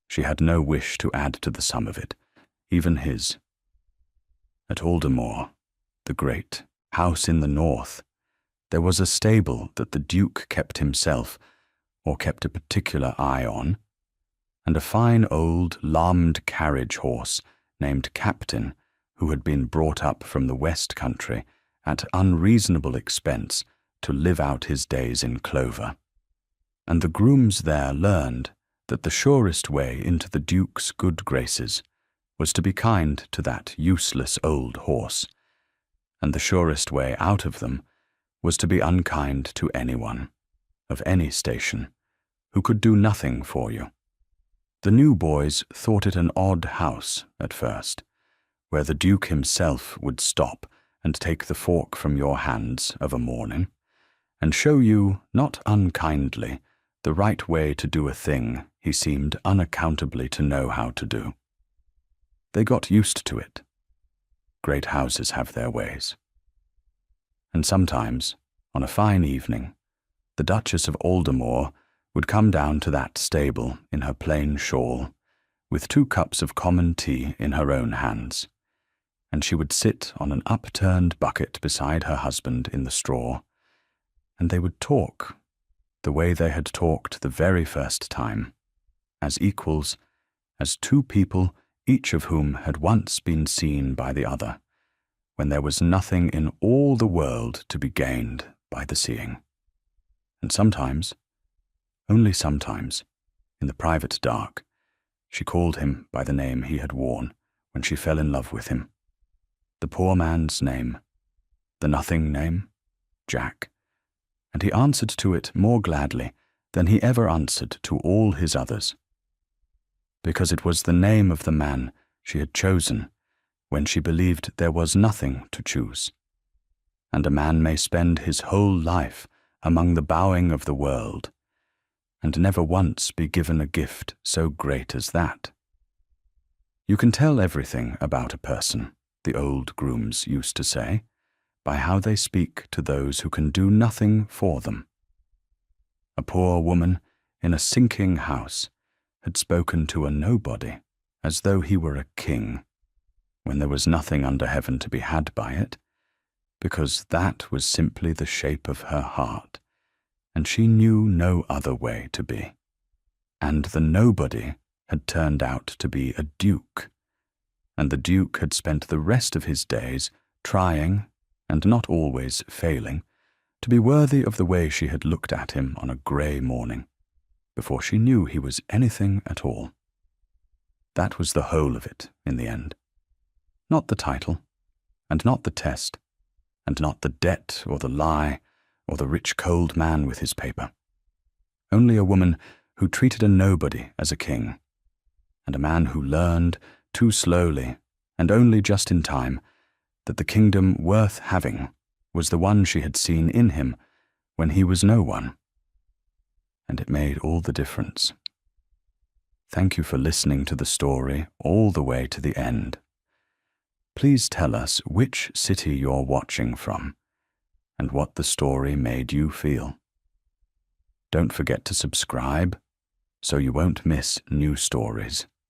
She had no wish to add to the sum of it, even his. At Aldermore, the great house in the north, there was a stable that the Duke kept himself, or kept a particular eye on, and a fine old lamed carriage horse named Captain, who had been brought up from the West Country at unreasonable expense to live out his days in clover. And the grooms there learned that the surest way into the Duke's good graces was to be kind to that useless old horse, and the surest way out of them was to be unkind to anyone, of any station, who could do nothing for you. The new boys thought it an odd house at first, where the Duke himself would stop and take the fork from your hands of a morning, and show you, not unkindly, the right way to do a thing he seemed unaccountably to know how to do. They got used to it. Great houses have their ways. And sometimes, on a fine evening, the Duchess of Aldermore would come down to that stable in her plain shawl, with 2 cups of common tea in her own hands, and she would sit on an upturned bucket beside her husband in the straw, and they would talk the way they had talked the very first time, as equals, as two people, each of whom had once been seen by the other, when there was nothing in all the world to be gained by the seeing. And sometimes, only sometimes, in the private dark, she called him by the name he had worn when she fell in love with him. The poor man's name, the nothing name, Jack, and he answered to it more gladly than he ever answered to all his others, because it was the name of the man she had chosen when she believed there was nothing to choose. And a man may spend his whole life among the bowing of the world, and never once be given a gift so great as that. You can tell everything about a person, the old grooms used to say, by how they speak to those who can do nothing for them. A poor woman in a sinking house had spoken to a nobody as though he were a king, when there was nothing under heaven to be had by it, because that was simply the shape of her heart, and she knew no other way to be. And the nobody had turned out to be a duke, and the duke had spent the rest of his days trying, and not always failing, to be worthy of the way she had looked at him on a grey morning, before she knew he was anything at all. That was the whole of it in the end. Not the title, and not the test, and not the debt or the lie, or the rich cold man with his paper. Only a woman who treated a nobody as a king, and a man who learned, too slowly, and only just in time, that the kingdom worth having was the one she had seen in him when he was no one. And it made all the difference. Thank you for listening to the story all the way to the end. Please tell us which city you're watching from, and what the story made you feel. Don't forget to subscribe, so you won't miss new stories.